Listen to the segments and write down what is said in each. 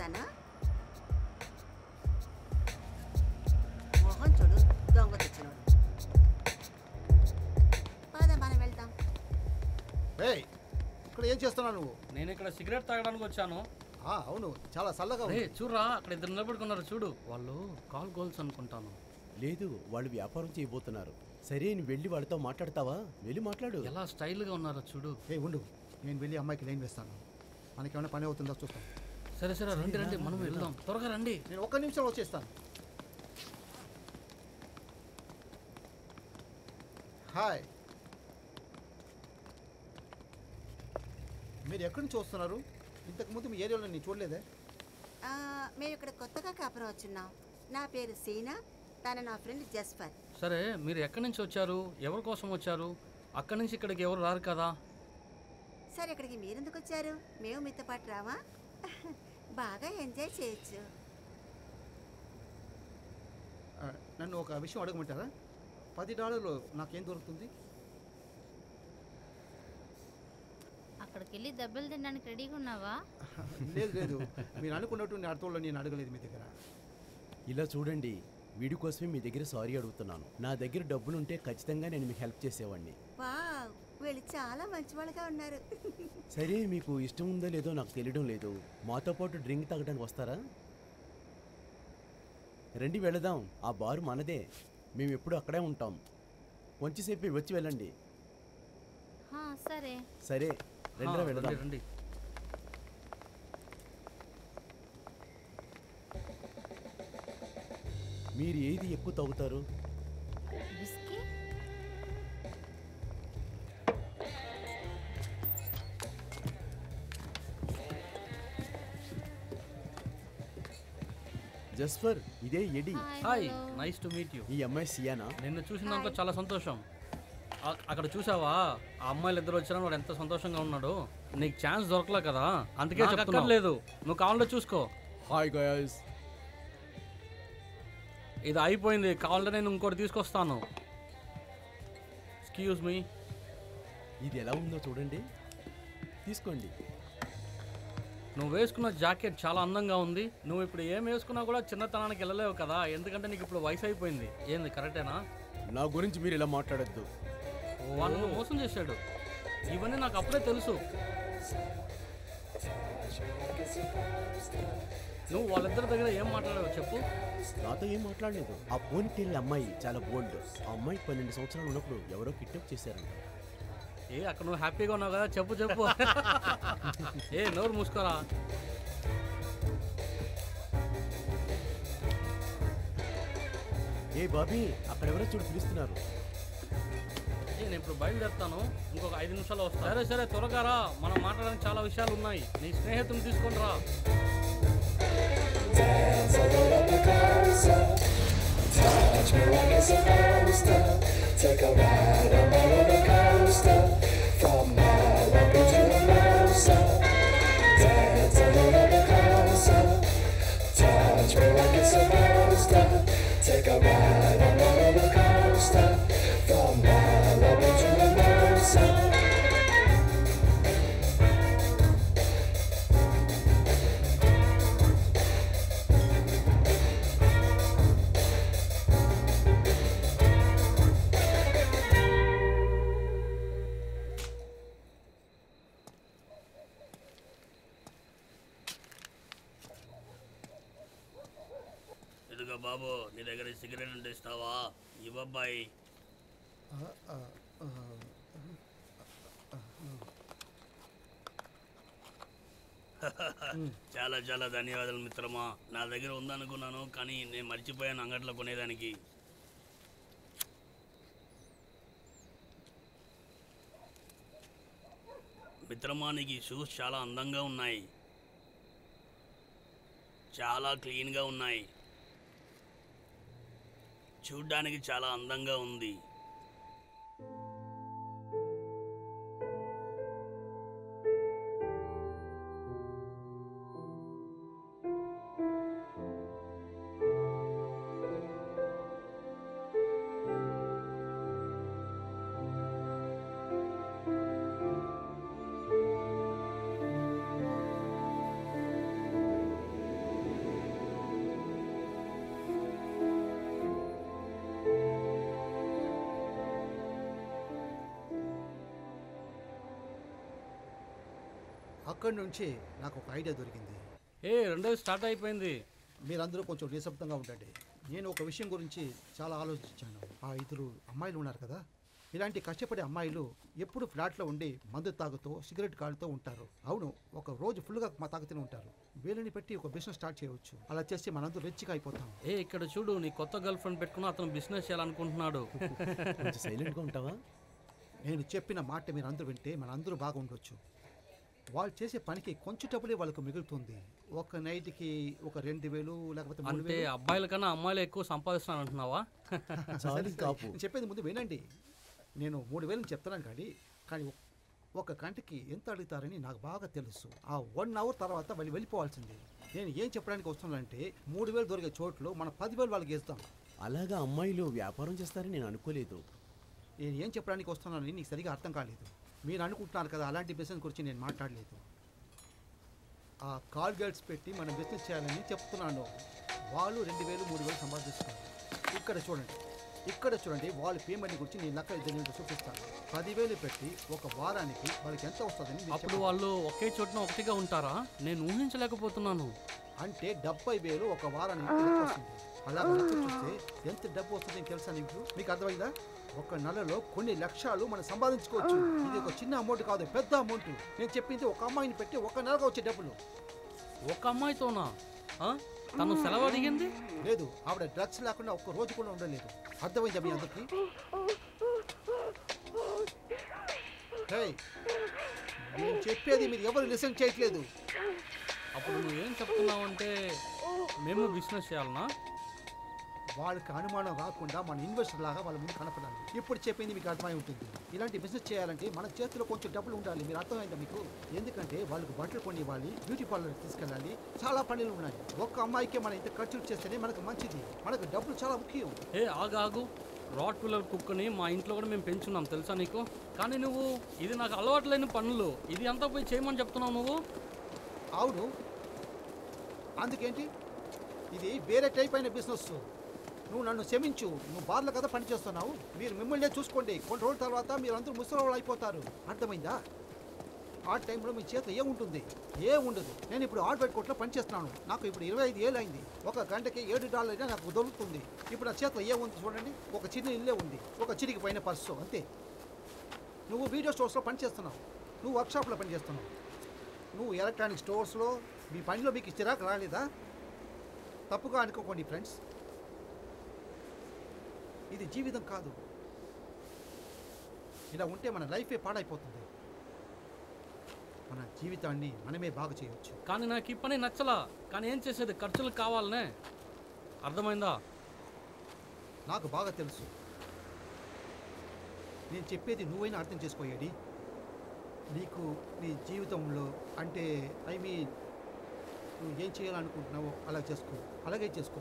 చూపిస్తాను. మోహన్ చూడు, దొంగ తెచ్చినోడు. పద మనం వెళ్తాం. ఇక్కడ ఏం చేస్తున్నావు నువ్వు? నేను ఇక్కడ సిగరెట్ తాగడానికి వచ్చాను. అవును, చాలా చల్లగా ఉంది. చూడరా, అక్కడ ఇద్దరు నిలబడుకున్నారు చూడు. వాళ్ళు కాల్ గోల్స్ అనుకుంటాను. లేదు, వాళ్ళు వ్యాపారం చేయబోతున్నారు. సరే, నువ్వు వెళ్ళి వాళ్ళతో మాట్లాడతావా? వెళ్ళి మాట్లాడు. ఎలా స్టైల్గా ఉన్నారో చూడు. ఉండు, నేను వెళ్ళి అమ్మాయికి లైన్ వేస్తాను. మనకేమైనా పని అవుతుందో చూస్తాం. సరే సరే, రండి రండి, మనం వెళ్దాం. త్వరగా రండి. నేను 1 నిమిషం వచ్చేస్తాను. హాయ్, మీరు ఎక్కడి నుంచి వస్తున్నారు? ఇంతకుముందు మీ ఏరియాలో నేను చూడలేదే. మేము ఇక్కడ కొత్తగా కాపురం వచ్చున్నాం. నా పేరు సీనా, తన నా ఫ్రెండ్ జస్ఫర్. సరే, మీరు ఎక్కడి నుంచి వచ్చారు? ఎవరి కోసం వచ్చారు? అక్కడి నుంచి ఇక్కడికి ఎవరు రారు కదా. సరే, ఇక్కడికి మీరెందుకు వచ్చారు? మేము మీతో పాటు రావా? బాగా ఎంజాయ్ చేయొచ్చు. నన్ను ఒక విషయం అడగమంటారా? $10 నాకేం దొరుకుతుంది? అక్కడికి వెళ్ళి దెబ్బలు తినడానికి రెడీగా ఉన్నావా? లేదు లేదు, మీరు అనుకున్నట్టు నేను అర్థంలో నేను అడగలేదు మీ దగ్గర. ఇలా చూడండి, వీడి కోసమే మీ దగ్గర సారీ అడుగుతున్నాను. నా దగ్గర డబ్బులుంటే ఖచ్చితంగా నేను మీకు హెల్ప్ చేసేవాడిని. వావ్, వీళ్ళు చాలా మంచి వాళ్ళగా ఉన్నారు. సరే, మీకు ఇష్టం ఉందో లేదో నాకు తెలియడం లేదు. మాతో పాటు డ్రింక్ తాగడానికి వస్తారా? రండి, వెళదాం. ఆ బారు మనదే, మేము ఎప్పుడు అక్కడే ఉంటాం. కొంచెంసేపు వచ్చి వెళ్ళండి. సరే సరే, రండి వెళదాం. రండి. మీరు ఏది ఎక్కువ తాగుతారు? విస్కీ. జస్ఫర్, ఇదే Eddie. Hi, nice to meet you. ఈ అమ్మాయి సియానా? నిన్ను చూసినందుకు చాలా సంతోషం. అక్కడ చూసావా, ఆ అమ్మాయిలు ఇద్దరు వచ్చినా వాడు ఎంత సంతోషంగా ఉన్నాడు. నీకు ఛాన్స్ దొరకలే కదా, అందుకే చెప్తులేదు. నువ్వు కావాలంటే చూసుకో. హాయ్ గైస్, ఇది అయిపోయింది. కావాలంటే నేను ఇంకోటి తీసుకొస్తాను. Excuse me. ఇది ఎలా ఉందో చూడండి, తీసుకోండి. నువ్వు వేసుకున్న జాకెట్ చాలా అందంగా ఉంది. నువ్వు ఇప్పుడు ఏం వేసుకున్నా కూడా చిన్నతనానికి వెళ్ళలేవు కదా, ఎందుకంటే నీకు ఇప్పుడు వయసు అయిపోయింది. ఏంది, కరెక్టేనా? నా గురించి మీరు ఇలా మాట్లాడద్దు. వాళ్ళు మోసం చేశాడు. ఇవన్నీ నాకు అప్పుడే తెలుసు. నువ్వు వాళ్ళిద్దరి దగ్గర ఏం మాట్లాడావు చెప్పు. నాతో ఏం మాట్లాడలేదు. ఆ పోనీటెల్ అమ్మాయి చాలా బోల్డ్. ఆ అమ్మాయికి 12 సంవత్సరాలు ఉన్నప్పుడు ఎవరో కిడ్నాప్ చేశారంట. అక్కడ నువ్వు హ్యాపీగా ఉన్నావు కదా, చెప్పు చెప్పు. నోరు మూసుకోరా. బాబీ, అక్కడ ఎవరో చూడు పిలుస్తున్నారు. నేను ఇప్పుడు బయలుదేరుతాను, ఇంకొక 5 నిమిషాలు వస్తా. సరే సరే, త్వరగా రా, మనం మాట్లాడడానికి చాలా విషయాలు ఉన్నాయి. నీ స్నేహితుని తీసుకొని రా. Take a ride on a roller coaster from Malibu to Hermosa. ఇదిగో బాబు, నీ దగ్గర సిగరెట్ ఉంటే ఇస్తావా? ఇవ్వబ్బాయి. చాలా చాలా ధన్యవాదాలు మిత్రమా. నా దగ్గర ఉందనుకున్నాను, కానీ నేను మర్చిపోయాను అంగట్లో కొనేదానికి. మిత్రమా, నీకు ఈ షూస్ చాలా అందంగా ఉన్నాయి, చాలా క్లీన్గా ఉన్నాయి, చూడ్డానికి చాలా అందంగా ఉంది. అక్కడి నుంచి నాకు ఒక ఐడియా దొరికింది. రెండోది స్టార్ట్ అయిపోయింది. మీరందరూ కొంచెం నిశ్శబ్దంగా ఉండండి. నేను ఒక విషయం గురించి చాలా ఆలోచించాను. ఆ 5 అమ్మాయిలు ఉన్నారు కదా, ఇలాంటి కష్టపడే అమ్మాయిలు ఎప్పుడు ఫ్లాట్లో ఉండి మందు తాగుతూ సిగరెట్ కాలుతూ ఉంటారు. అవును, ఒక రోజు ఫుల్గా తాగుతూనే ఉంటారు. వీళ్ళని పెట్టి ఒక బిజినెస్ స్టార్ట్ చేయవచ్చు. అలా చేస్తే మనందరూ రిచ్గా అయిపోతాం. ఇక్కడ చూడు, నీ కొత్త గర్ల్ ఫ్రెండ్ పెట్టుకుని అతను బిజినెస్ చేయాలనుకుంటున్నాడు. కొంచెం సైలెంట్గా ఉంటావా? నేను చెప్పిన మాట మీరు అందరూ వింటే మనందరూ బాగా ఉండొచ్చు. వాళ్ళు చేసే పనికి కొంచెం డబ్బులే వాళ్ళకు మిగులుతుంది. ఒక నైట్కి ఒక 2,000 లేకపోతే 3,000. అంటే అబ్బాయిల కన్నా అమ్మాయిలు ఎక్కువ సంపాదిస్తాను అంటున్నావా? చెప్పేది ముందు వినండి. నేను 3,000 చెప్తున్నాను కానీ ఒక గంటకి ఎంత అడుగుతారని నాకు బాగా తెలుసు. ఆ 1 అవర్ తర్వాత వాళ్ళు వెళ్ళిపోవాల్సింది. నేను ఏం చెప్పడానికి వస్తున్నానంటే 3,000 దొరికే చోట్లు మనం 10,000 వాళ్ళకి ఇస్తాం. అలాగా అమ్మాయిలు వ్యాపారం చేస్తారని నేను అనుకోలేదు. నేను ఏం చెప్పడానికి వస్తున్నానని నీకు సరిగా అర్థం కాలేదు. మీరు అనుకుంటున్నారు కదా, అలాంటి బిజినెస్ గురించి నేను మాట్లాడలేదు. ఆ కాల్ గర్ల్స్ పెట్టి మనం బిజినెస్ చేయాలని చెప్తున్నాను. వాళ్ళు 2,000 3,000 సంపాదిస్తున్నారు. ఇక్కడ చూడండి వాళ్ళ పేమెంట్ గురించి నేను లెక్క ఇద్దరు చూపిస్తాను. 10,000 పెట్టి ఒక వారానికి వాళ్ళకి ఎంత వస్తుందని. అప్పుడు వాళ్ళు ఒకే చోటున ఒకటిగా ఉంటారా? నేను ఊహించలేకపోతున్నాను. అంటే 70,000 ఒక వారానికి వస్తుంది. అలా చూస్తే ఎంత డబ్బు వస్తుందని తెలుసా మీకు అర్థమైందా? ఒక నెలలో కొన్ని లక్షలు మనం సంపాదించుకోవచ్చు. ఇది ఒక చిన్న అమౌంట్ కాదు, పెద్ద అమౌంట్. నేను చెప్పింది ఒక అమ్మాయిని పెట్టి ఒక నెలకు వచ్చే డబ్బులు. ఒక అమ్మాయితోనా? తను సెలవు అడిగింది? లేదు, ఆవిడ డ్రగ్స్ లేకుండా ఒక్క రోజు కూడా ఉండలేదు. అర్థమైందా మీ అందరికి? నేను చెప్పేది మీరు ఎవరు లిసన్ చేయట్లేదు. అప్పుడు నువ్వేం చెప్తున్నావు అంటే మేము బిజినెస్ చేయాలనా? వాళ్ళకి అనుమానం రాకుండా మన ఇన్వెస్టర్ లాగా వాళ్ళ ముందు కనపడాలి. ఇప్పుడు చెప్పింది మీకు అర్థమై ఉంటుంది. ఇలాంటి బిజినెస్ చేయాలంటే మన చేతిలో కొంచెం డబ్బులు ఉండాలి. మీరు అర్థమైందా మీకు? ఎందుకంటే వాళ్ళకి బట్టలు కొని ఇవ్వాలి, బ్యూటీ పార్లర్ తీసుకెళ్ళాలి, చాలా పనులు ఉన్నాయి. ఒక్క అమ్మాయికే మనం ఇంత ఖర్చులు చేస్తేనే మనకు మంచిది. మనకు డబ్బులు చాలా ముఖ్యం. ఆగు. రాట్ వీలర్ కుక్కని మా ఇంట్లో కూడా మేము పెంచున్నాం, తెలుసా నీకు? కానీ నువ్వు ఇది నాకు అలవాటు లేని పనులు, ఇది అంతా పోయి చేయమని చెప్తున్నావు నువ్వు. అవును, అందుకేంటి? ఇది వేరే టైప్ అయిన బిజినెస్. నువ్వు నన్ను క్షమించు. నువ్వు బార్లో కదా పని చేస్తున్నావు. మీరు మిమ్మల్నే చూసుకోండి. కొన్ని రోజుల తర్వాత మీరు అందరూ ముసలి అయిపోతారు. అర్థమైందా? ఆ టైంలో మీ చేత ఏముంటుంది? ఉండదు. నేను ఇప్పుడు హార్డ్వేర్ కోర్టులో పనిచేస్తున్నాను. నాకు ఇప్పుడు 25 ఏళ్ళు అయింది. ఒక గంటకి $7 అయినా నాకు దొరుకుతుంది. ఇప్పుడు నా చేతిలో ఏముంది చూడండి. ఒక చిన్న ఇల్లే ఉంది, ఒక చిరిగిపోయిన పర్సు, అంతే. నువ్వు వీడియో స్టోర్స్లో పనిచేస్తున్నావు, నువ్వు వర్క్షాప్లో పనిచేస్తున్నావు, నువ్వు ఎలక్ట్రానిక్ స్టోర్స్లో మీ పనిలో మీకు చిరాకు రాలేదా? తప్పుగా అనుకోకండి ఫ్రెండ్స్, ఇది జీవితం కాదు. ఇలా ఉంటే మన లైఫే పాడైపోతుంది. మన జీవితాన్ని మనమే బాగు చేయవచ్చు. కానీ నాకు ఈ పని నచ్చలా. కానీ ఏం చేసేది? ఖర్చులు కావాలనే. అర్థమైందా? నాకు బాగా తెలుసు. నేను చెప్పేది నువ్వైనా అర్థం చేసుకోయాడి. నీకు నీ జీవితంలో అంటే నువ్వు ఏం చేయాలనుకుంటున్నావో అలాగే చేసుకో.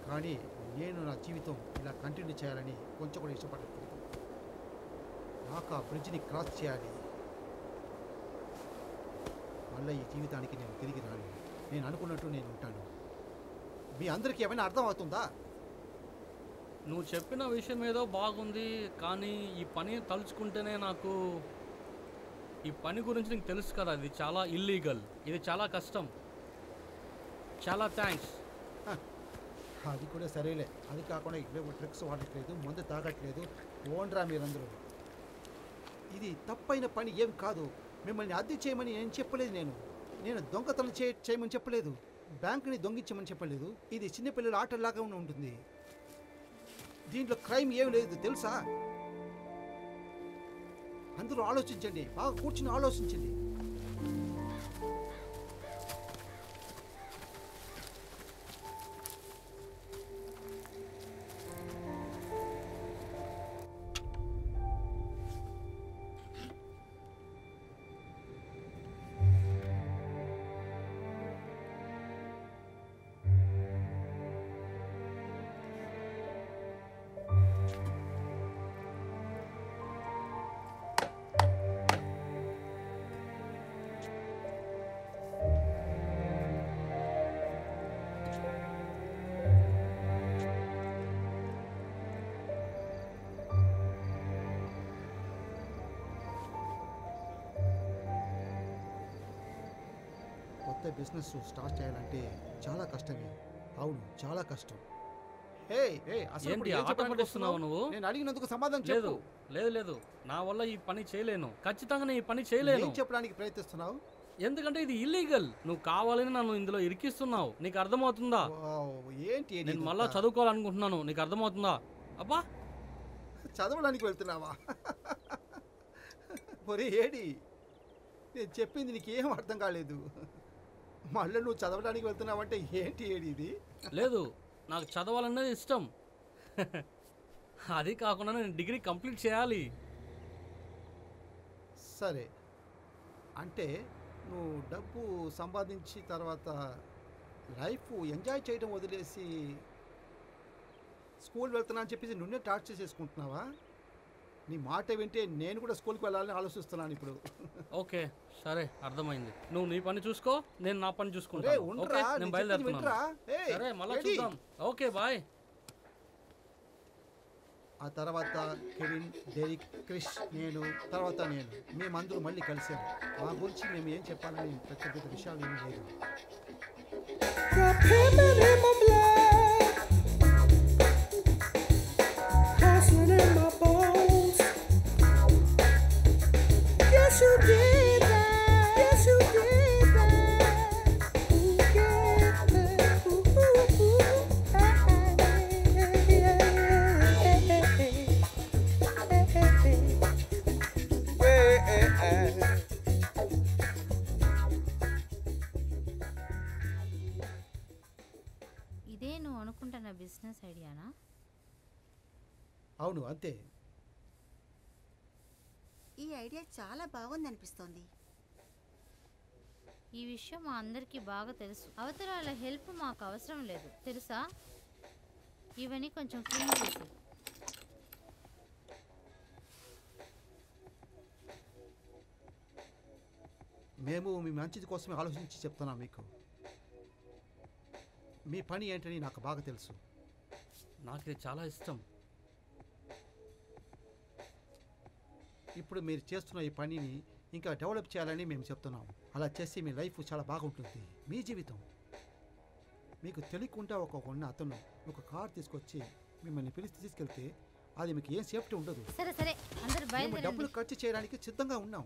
కానీ నేను నా జీవితం ఇలా కంటిన్యూ చేయాలని కొంచెం కూడా ఇష్టపడట్లేదు. నాకు ఆ బ్రిడ్జ్ని క్రాస్ చేయాలి. మళ్ళీ ఈ జీవితానికి నేను తిరిగి రాను. నేను అనుకున్నట్టు నేను ఉంటాను. మీ అందరికీ ఏమైనా అర్థం అవుతుందా? నువ్వు చెప్పిన విషయం ఏదో బాగుంది, కానీ ఈ పని తలుచుకుంటేనే నాకు, ఈ పని గురించి నీకు తెలుసు కదా, ఇది చాలా ఇల్లీగల్, ఇది చాలా కష్టం. చాలా థ్యాంక్స్. అది కూడా సరేలే. అది కాకుండా ఇక్కడ డ్రగ్స్ వాడట్లేదు, మందు తాగట్లేదు. ఓన్రా మీరందరూ. ఇది తప్పైన పని ఏం కాదు. మిమ్మల్ని అద్దె చేయమని నేను చెప్పలేదు. నేను దొంగతనం చేయమని చెప్పలేదు. బ్యాంకుని దొంగించమని చెప్పలేదు. ఇది చిన్నపిల్లల ఆటలాగా ఉంటుంది. దీంట్లో క్రైమ్ ఏం లేదు తెలుసా? అందరూ ఆలోచించండి, బాగా కూర్చుని ఆలోచించండి. కొత్త బిజినెస్ స్టార్ట్ చేయాలంటే చాలా కష్టమే. అవును, చాలా కష్టం. హే హే, అసలు ఏంటి ఇప్పుడు ఏం ఆట చెప్పడానికి పట్టిస్తున్నావు వస్తున్నావు? నువ్వు? నేను అడిగినందుకు సమాధానం లేదు చెప్పు. లేదు లేదు, నా వల్ల ఈ పని చేయలేను. ఖచ్చితంగా ఈ పని చేయలేను. ఏం చెప్పడానికి ప్రయత్నిస్తున్నావు? ఎందుకంటే ఇది ఇల్లీగల్. నువ్వు కావాలని నన్ను ఇందులో ఇరికిస్తున్నావు. నీకు అర్థమవుతుందా? వావ్, ఏంటి ఇది నేను మళ్ళా ఇదంతా? చదువుకోవాలనుకుంటున్నాను. నీకు అర్థమవుతుందా? అబ్బా, చదవడానికి వెళ్తున్నావా? ఒరే ఏడి, నేను చెప్పింది నీకేం అర్థం కాలేదు. మళ్ళీ నువ్వు చదవడానికి వెళ్తున్నావంటే ఏంటి ఏడి ఇది? లేదు, నాకు చదవాలన్నది ఇష్టం. అది కాకుండా నేను డిగ్రీ కంప్లీట్ చేయాలి. సరే, అంటే నువ్వు డబ్బు సంపాదించి తర్వాత లైఫ్ ఎంజాయ్ చేయడం వదిలేసి స్కూల్ వెళ్తున్నా అని చెప్పేసి నువ్వే టార్చర్ చేసుకుంటున్నావా? నీ మాట వింటే నేను కూడా స్కూల్కి వెళ్ళాలని ఆలోచిస్తున్నాను ఇప్పుడు. ఓకే సరే, అర్థమైంది. నువ్వు నీ పని చూసుకో, నేను నా పని రే, చూసుకుంటాను. ఉండ్రా, ఓకే, నేను నేను చెప్పింది బయలుదేరుతున్నాను. వింట్రా. ఏయ్, సరే, మళ్ళా ఏడి? చూద్దాం. Okay bye. ఆ తర్వాత కెవిన్, డెరిక్, క్రిష్, నేను, తర్వాత నేను, మేమందరూ మళ్ళీ కలిసాము. మా గురించి మేము ఏం చెప్పాలని పెద్ద పెద్ద విషయాలు ఏమీ లేదు. Drop him in my blood, hustling in my bones. Yes, you did that. Yes, you did that. Ooh, yeah. Ooh, ooh, ooh. ఇదే నువ్వు అనుకుంటున్న బిజినెస్ ఐడియానా? అవును, అంతే. ఈ ఐడియా చాలా బాగుందనిపిస్తోంది. ఈ విషయం మా అందరికీ బాగా తెలుసు. అవతల వాళ్ళ హెల్ప్ మాకు అవసరం లేదు తెలుసా? ఇవన్నీ కొంచెం క్లీన్ చేసి. మేము మీ మంచిది కోసమే ఆలోచించి చెప్తున్నాం మీకు. మీ పని ఏంటని నాకు బాగా తెలుసు. నాకు ఇది చాలా ఇష్టం. ఇప్పుడు మీరు చేస్తున్న ఈ పనిని ఇంకా డెవలప్ చేయాలని మేము చెప్తున్నాం. అలా చేసి మీ లైఫ్ చాలా బాగుంటుంది, మీ జీవితం. మీకు తెలియకుండా ఉన్న అతను ఒక కార్ తీసుకొచ్చి మిమ్మల్ని పిలిచి తీసుకెళ్తే అది మీకు ఏం సేఫ్టీ ఉండదు. సరే సరే, అందరు మేము బయలుదేరండి. డబ్బులు ఖర్చు చేయడానికి సిద్ధంగా ఉన్నాం.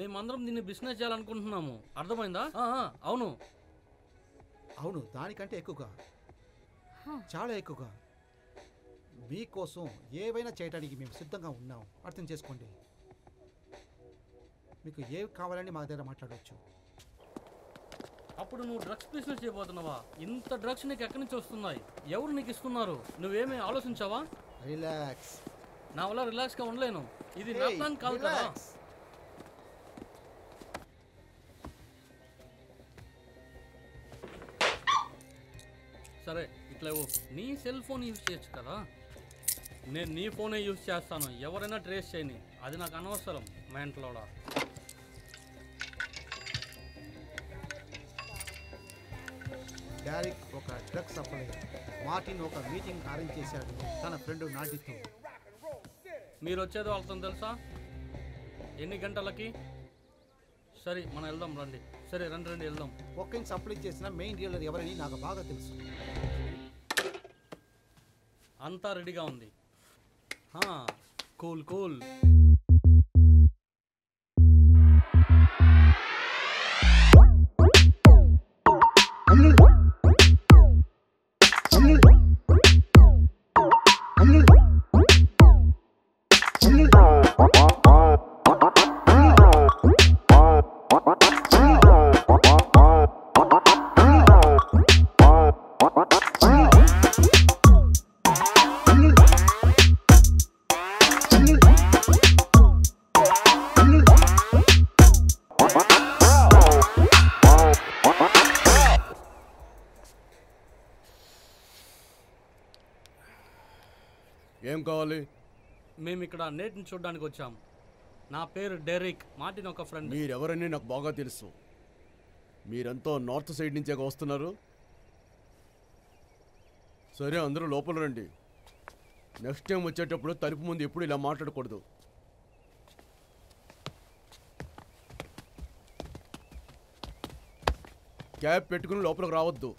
మేమందరం దీన్ని బిజినెస్ చేయాలనుకుంటున్నాము. అర్థమైందా? అవును అవును, దానికంటే ఎక్కువగా, చాలా ఎక్కువగా. మీకోసం ఏవైనా చేయడానికి మేము సిద్ధంగా ఉన్నాం. అర్థం చేసుకోండి. మీకు ఏవి కావాలని మా దగ్గర మాట్లాడవచ్చు. అప్పుడు నువ్వు డ్రగ్స్ బిజినెస్ చేయబోతున్నావా? ఇంత డ్రగ్స్ నీకు ఎక్కడి నుంచి వస్తున్నాయి? ఎవరు నీకు ఇస్తున్నారు? నువ్వేమీ ఆలోచించావా? రిలాక్స్. నా వల్ల రిలాక్స్గా ఉండలేను. ఇది నా ప్లాన్ కాదు కదా. సరే ఇట్లా నీ సెల్ ఫోన్ యూజ్ చేయొచ్చు కదా. నేను నీ ఫోనే యూజ్ చేస్తాను. ఎవరైనా ట్రేస్ చేయని, అది నాకు అనవసరం. మా ఇంట్లోడా డారిక్ ఒక డ్రగ్ సప్లయర్. మార్టిన్ ఒక మీటింగ్ అరేంజ్ చేశాడు తన ఫ్రెండ్ నాటితో. మీరు వచ్చేది వాళ్ళతో తెలుసా? ఎన్ని గంటలకి? సరే మనం వెళ్దాం రండి. సరే రండి రండి వెళ్దాం. కొకైన్ సప్లై చేసిన మెయిన్ డీలర్ ఎవరని నాకు బాగా తెలుసు. అంతా రెడీగా ఉంది. Cool cool. ఏం కావాలి? మేము ఇక్కడ నేటిని చూడడానికి వచ్చాం. నా పేరు డెరిక్, మార్టిన్ ఒక ఫ్రెండ్. మీరెవరని నాకు బాగా తెలుసు. మీరంతా నార్త్ సైడ్ నుంచే వస్తున్నారు. సరే అందరూ లోపల రండి. నెక్స్ట్ టైం వచ్చేటప్పుడు తలుపు ముందు ఎప్పుడు ఇలా మాట్లాడకూడదు. క్యాప్ పెట్టుకుని లోపలికి రావద్దు.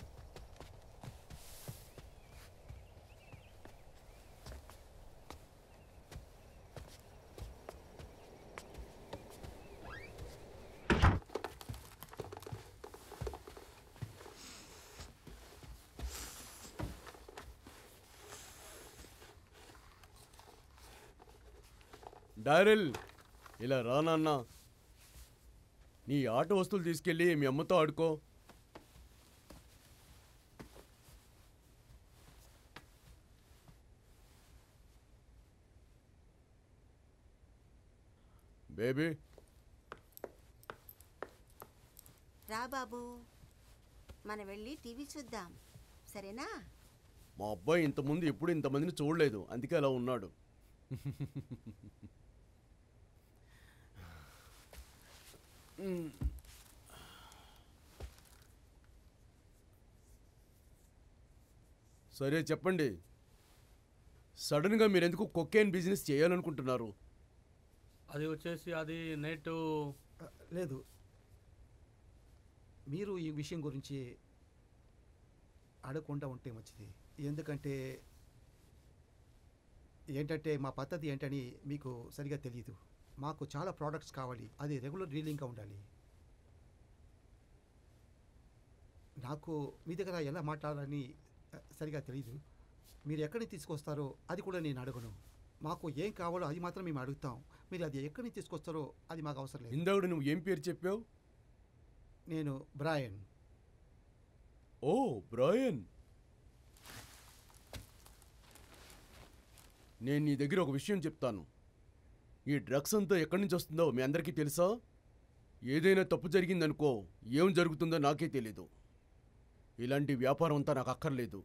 డారెల్, ఇలా రా నాన్న. నీ ఆట వస్తువులు తీసుకెళ్ళి మీ అమ్మతో ఆడుకో. బేబీ, రా బాబు, మనం వెళ్ళి టీవీ చూద్దాం, సరేనా? మా అబ్బాయి ఇంతకుముందు ఎప్పుడు ఇంతమందిని చూడలేదు, అందుకే అలా ఉన్నాడు. సరే చెప్పండి, సడన్గా మీరు ఎందుకు కొకేన్ బిజినెస్ చేయాలనుకుంటున్నారు? అది వచ్చేసి అది నెట్. లేదు, మీరు ఈ విషయం గురించి అడగకుండా ఉంటే మంచిది. ఎందుకంటే ఏంటంటే మా పద్ధతి ఏంటని మీకు సరిగా తెలియదు. మాకు చాలా ప్రోడక్ట్స్ కావాలి, అది రెగ్యులర్ డీలింగ్గా ఉండాలి. నాకు మీ దగ్గర ఎలా మాట్లాడాలని సరిగా తెలియదు. మీరు ఎక్కడి నుంచి తీసుకొస్తారో అది కూడా నేను అడగను. మాకు ఏం కావాలో అది మాత్రం మేము అడుగుతాం. మీరు అది ఎక్కడి నుంచి తీసుకొస్తారో అది మాకు అవసరం లేదు. ఇందాక నువ్వు ఏం పేరు చెప్పావు? నేను బ్రాయన్. ఓ బ్రాయన్, నేను నీ దగ్గర ఒక విషయం చెప్తాను. ఈ డ్రగ్స్ అంతా ఎక్కడి నుంచి వస్తుందో మీ అందరికీ తెలుసా? ఏదైనా తప్పు జరిగిందనుకో, ఏం జరుగుతుందో నాకే తెలీదు. ఇలాంటి వ్యాపారం అంతా నాకు అక్కర్లేదు.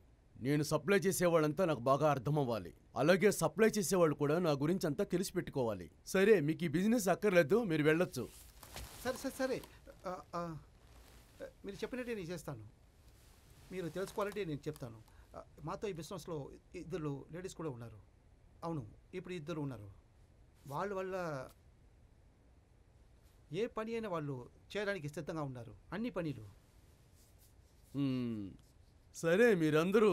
నేను సప్లై చేసేవాళ్ళంతా నాకు బాగా అర్థం అవ్వాలి. అలాగే సప్లై చేసేవాళ్ళు కూడా నా గురించి అంతా తెలిసి పెట్టుకోవాలి. సరే, మీకు ఈ బిజినెస్ అక్కర్లేదు, మీరు వెళ్ళొచ్చు. సరే సరే సరే, మీరు చెప్పినట్టే నేను చేస్తాను. మీరు తెలుసుకోవాలంటే నేను చెప్తాను. మాతో ఈ బిజినెస్లో ఇద్దరు లేడీస్ కూడా ఉన్నారు. అవును, ఇప్పుడు ఇద్దరు ఉన్నారు. వాళ్ళ వల్ల ఏ పని అయినా వాళ్ళు చేయడానికి సిద్ధంగా ఉన్నారు, అన్ని పనులు. సరే, మీరందరూ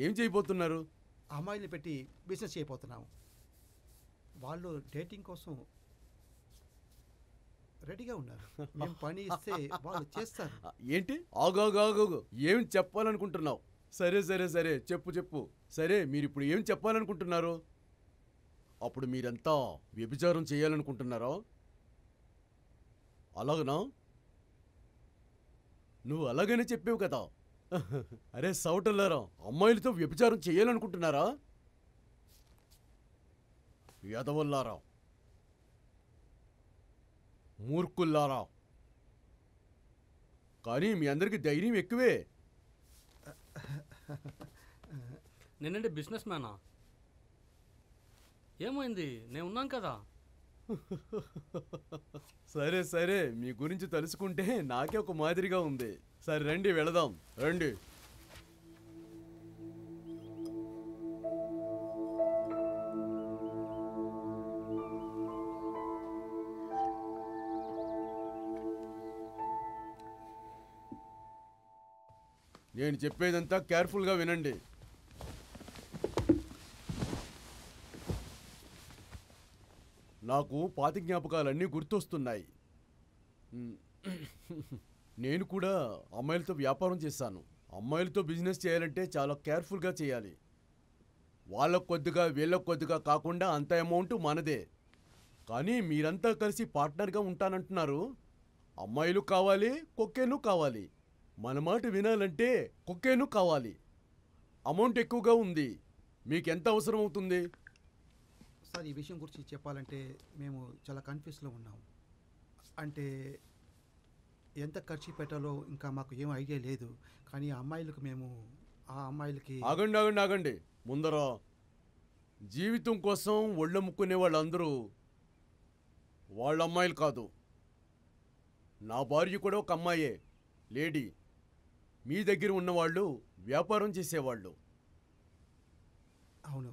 ఏం చేయబోతున్నారు? అమ్మాయిల్ని పెట్టి బిజినెస్ చేయబోతున్నాం. వాళ్ళు డేటింగ్ కోసం రెడీగా ఉన్నారు. మేము పని ఇస్తే వాళ్ళు చేస్తారు. ఏంటి? ఆగాగాగు, ఏం చెప్పాలనుకుంటున్నావు? సరే సరే సరే, చెప్పు చెప్పు. సరే, మీరు ఇప్పుడు ఏం చెప్పాలనుకుంటున్నారు? అప్పుడు మీరంతా వ్యభిచారం చేయాలనుకుంటున్నారా? అలాగనా? నువ్వు అలాగనే చెప్పావు కదా. అరే సౌటల్లారా, అమ్మాయిలతో వ్యభిచారం చేయాలనుకుంటున్నారా? యదవల్లారా, మూర్ఖుల్లారా. కానీ మీ అందరికీ ధైర్యం ఎక్కువే. నేనంటే బిజినెస్ మ్యానా? ఏమైంది? నేను ఉన్నాను కదా. సరే సరే, మీ గురించి తెలుసుకుంటే నాకే ఒక మాదిరిగా ఉంది. సరే రండి, వెళదాం రండి. నేను చెప్పేదంతా కేర్ఫుల్గా వినండి. నాకు పాత జ్ఞాపకాలన్నీ గుర్తొస్తున్నాయి. నేను కూడా అమ్మాయిలతో వ్యాపారం చేశాను. అమ్మాయిలతో బిజినెస్ చేయాలంటే చాలా కేర్ఫుల్గా చేయాలి. వాళ్ళకు కొద్దిగా వీళ్ళకు కొద్దిగా కాకుండా అంత అమౌంట్ మనదే. కానీ మీరంతా కలిసి పార్ట్నర్గా ఉంటానంటున్నారు. అమ్మాయిలు కావాలి, కొక్కేను కావాలి. మన మాట వినాలంటే కొక్కేను కావాలి. అమౌంట్ ఎక్కువగా ఉంది. మీకు ఎంత అవసరం అవుతుంది? సార్, ఈ విషయం గురించి చెప్పాలంటే మేము చాలా కన్ఫ్యూజ్లో ఉన్నాం. అంటే ఎంత ఖర్చు పెట్టాలో ఇంకా మాకు ఏం ఐడియా లేదు. కానీ ఆ అమ్మాయిలకి ఆగండి ఆగండి ఆగండి. ముందర జీవితం కోసం ఒళ్ళమ్ముకునే వాళ్ళందరూ వాళ్ళ అమ్మాయిలు కాదు. నా భార్య కూడా ఒక అమ్మాయే, లేడీ. మీ దగ్గర ఉన్నవాళ్ళు వ్యాపారం చేసేవాళ్ళు. అవును,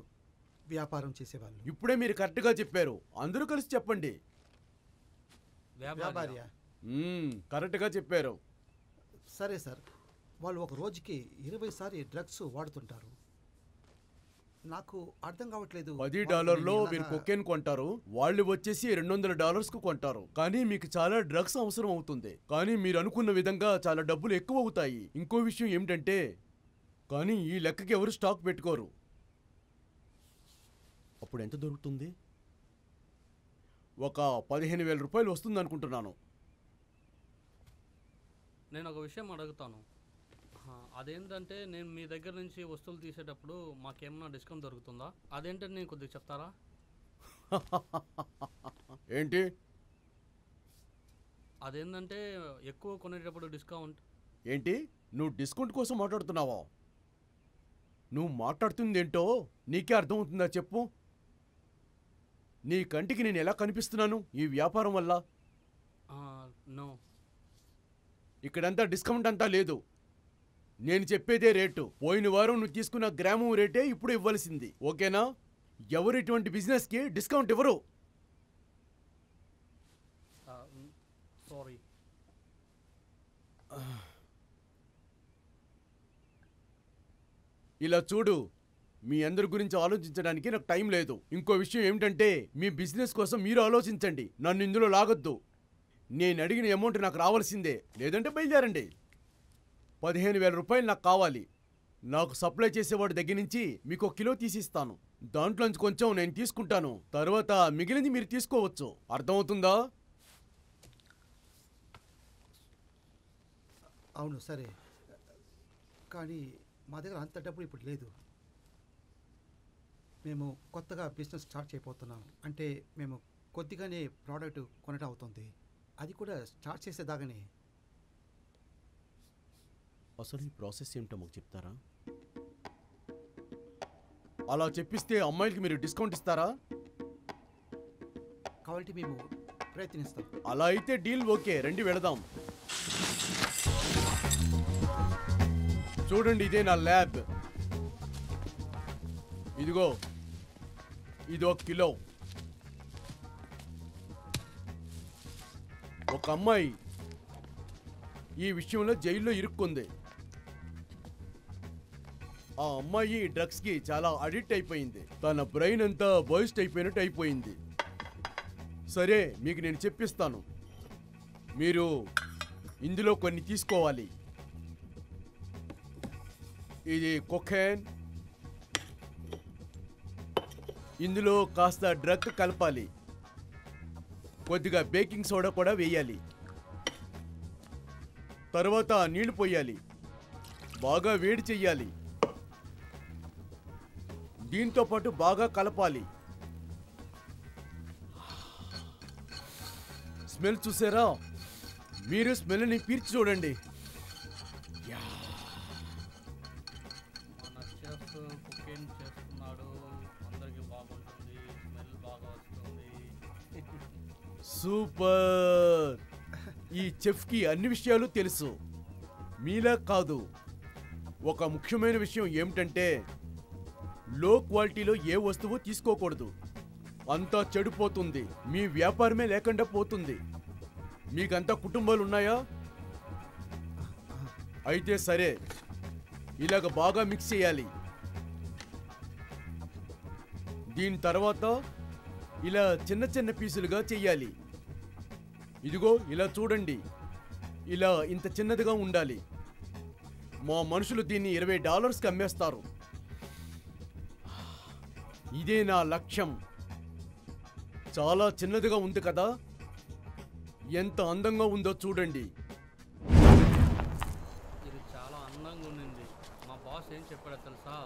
వ్యాపారం చేసేవాళ్ళు. ఇప్పుడే మీరు కరెక్ట్గా చెప్పారు. అందరూ కలిసి చెప్పండి. వ్యాపారియా? కరెక్ట్గా చెప్పారు. సరే సార్, వాళ్ళు ఒక రోజుకి 20 సార్లు డ్రగ్స్ వాడుతుంటారు. నాకు అర్థం కావట్లేదు. $10 మీరు కొకేన్ కొంటారు, వాళ్ళు వచ్చేసి $200 కొంటారు. కానీ మీకు చాలా డ్రగ్స్ అవసరం అవుతుంది. కానీ మీరు అనుకున్న విధంగా చాలా డబ్బులు ఎక్కువ అవుతాయి. ఇంకో విషయం ఏమిటంటే, కానీ ఈ లెక్కకి ఎవరు స్టాక్ పెట్టుకోరు. అప్పుడు ఎంత దొరుకుతుంది? ఒక 15,000 రూపాయలు వస్తుంది అనుకుంటున్నాను. నేను ఒక విషయం అడుగుతాను. అదేంటంటే నేను మీ దగ్గర నుంచి వస్తువులు తీసేటప్పుడు మాకేమన్నా డిస్కౌంట్ దొరుకుతుందా? అదేంటని నేను కొద్దిగా చెప్తారా? ఏంటి? అదేంటంటే ఎక్కువ కొనేటప్పుడు డిస్కౌంట్. ఏంటి నువ్వు డిస్కౌంట్ కోసం మాట్లాడుతున్నావా? నువ్వు మాట్లాడుతుంది ఏంటో నీకే అర్థమవుతుందా చెప్పు? నీ కంటికి నేను ఎలా కనిపిస్తున్నాను ఈ వ్యాపారం వల్ల? నో, ఇక్కడంతా డిస్కౌంట్ అంతా లేదు. నేను చెప్పేదే రేటు. పోయిన వారం నువ్వు తీసుకున్న గ్రామం రేటే ఇప్పుడు ఇవ్వాల్సింది, ఓకేనా? ఎవరు ఇటువంటి బిజినెస్కి డిస్కౌంట్ ఇవ్వరు. సారీ. ఇలా చూడు, మీ అందరి గురించి ఆలోచించడానికి నాకు టైం లేదు. ఇంకో విషయం ఏమిటంటే, మీ బిజినెస్ కోసం మీరు ఆలోచించండి, నన్ను ఇందులో లాగొద్దు. నేను అడిగిన అమౌంట్ నాకు రావాల్సిందే, లేదంటే బయలుదేరండి. 15,000 రూపాయలు నాకు కావాలి. నాకు సప్లై చేసేవాడి దగ్గర నుంచి మీకు 1 కిలో తీసిస్తాను. దాంట్లోంచి కొంచెం నేను తీసుకుంటాను, తర్వాత మిగిలింది మీరు తీసుకోవచ్చు. అర్థమవుతుందా? అవును సరే, కానీ మా దగ్గర అంత డబ్బు ఇప్పుడు లేదు. మేము కొత్తగా బిజినెస్ స్టార్ట్ చేయబోతున్నాం. అంటే మేము కొద్దిగానే ప్రోడక్ట్ కొనటం అవుతుంది, అది కూడా స్టార్ట్ చేసేదాగానే. అసలు ఈ ప్రాసెస్ ఏమిటో మాకు చెప్తారా? అలా చెప్పిస్తే అమ్మాయిలకి మీరు డిస్కౌంట్ ఇస్తారా? కాబట్టి మేము ప్రయత్నిస్తాం. అలా అయితే డీల్ ఓకే, రండి వెళదాం. చూడండి, ఇదే నా ల్యాబ్. ఇదిగో, ఇది 1 కిలో. ఒక అమ్మాయి ఈ విషయంలో జైల్లో ఇరుక్కుంది. ఆ అమ్మాయి డ్రగ్స్కి చాలా అడిక్ట్ అయిపోయింది. తన బ్రెయిన్ అంతా బర్స్ట్ అయిపోయినట్టు అయిపోయింది. సరే, మీకు నేను చెప్పిస్తాను. మీరు ఇందులో కొన్ని తీసుకోవాలి. ఇది కొకేన్. ఇందులో కాస్త డ్రగ్ కలపాలి. కొద్దిగా బేకింగ్ సోడా కూడా వేయాలి. తర్వాత నీళ్లు పోయాలి, బాగా వేడి చెయ్యాలి. దీంతో పాటు బాగా కలపాలి. స్మెల్ చూసారా? మీరు స్మెల్ని పీల్చి చూడండి. మన చెఫ్ కుకింగ్ చేస్తున్నాడు, అందరికి బాగుంటుంది, స్మెల్ బాగా వస్తుంది. సూపర్! ఈ చెఫ్కి అన్ని విషయాలు తెలుసు, మీలా కాదు. ఒక ముఖ్యమైన విషయం ఏమిటంటే, లో క్వాలిటీలో ఏ వస్తువు తీసుకోకూడదు. అంతా చెడిపోతుంది, మీ వ్యాపారమే లేకుండా పోతుంది. మీకంతా కుటుంబాలు ఉన్నాయా? అయితే సరే, ఇలాగ బాగా మిక్స్ చేయాలి. దీని తర్వాత ఇలా చిన్న చిన్న పీసులుగా చెయ్యాలి. ఇదిగో ఇలా చూడండి, ఇలా ఇంత చిన్నదిగా ఉండాలి. మా మనుషులు దీన్ని $20కి అమ్మేస్తారు. ఇదే నా లక్ష్యం. చాలా చిన్నదిగా ఉంది కదా, ఎంత అందంగా ఉందో చూడండి. ఇది చాలా అందంగా ఉండింది. మా బాస్ ఏం చెప్పాడో తెలుసా?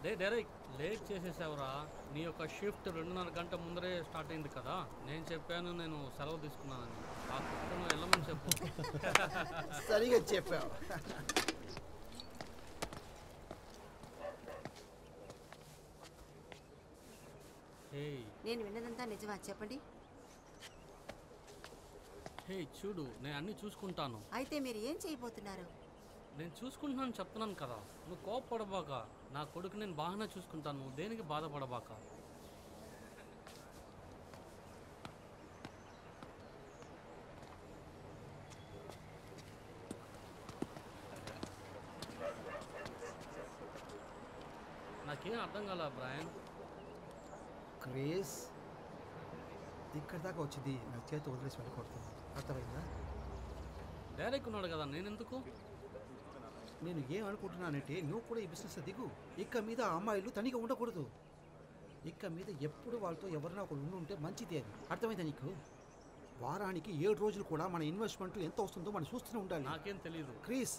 డైరెక్ట్ లేట్ చేసేసావురా, నీ యొక్క షిఫ్ట్ 2.5 గంట ముందరే స్టార్ట్ అయింది కదా. నేను చెప్పాను నేను సెలవు తీసుకున్నానని. ఆ కుక్కను వెళ్ళమని చెప్పు. సరిగా చెప్పావు. హే నేను విన్నదంతా నిజమా చెప్పండి. హే చూడు, నేను అన్నీ చూసుకుంటాను. అయితే మీరు ఏం చేయబోతున్నారు? నేను చూసుకుంటున్నాను చెప్తున్నాను కదా. నువ్వు కోపపడబాక. నా కొడుకు నేను బాగానే చూసుకుంటాను, నువ్వు దేనికి బాధపడబాక. నాకేం అర్థం కాల బ్రాయన్. క్రేజ్ ఇక్కడి దాకా వచ్చింది నా చేతి వదిలేసి వెళ్ళకూడదు, అర్థమైందా? డైరెక్ట్ ఉన్నాడు కదా, నేనెందుకు? నేను ఏమనుకుంటున్నానంటే నువ్వు కూడా ఈ బిజినెస్ దిగు. ఇక మీద అమ్మాయిలు తనిగా ఉండకూడదు. ఇక మీద ఎప్పుడు వాళ్ళతో ఎవరైనా ఒకరు ఉంటే మంచిది. అది అర్థమైందా నీకు? వారానికి 7 రోజులు కూడా మన ఇన్వెస్ట్మెంట్ ఎంత వస్తుందో మనం చూస్తూనే ఉండాలి. నాకేం తెలీదు. క్రీస్,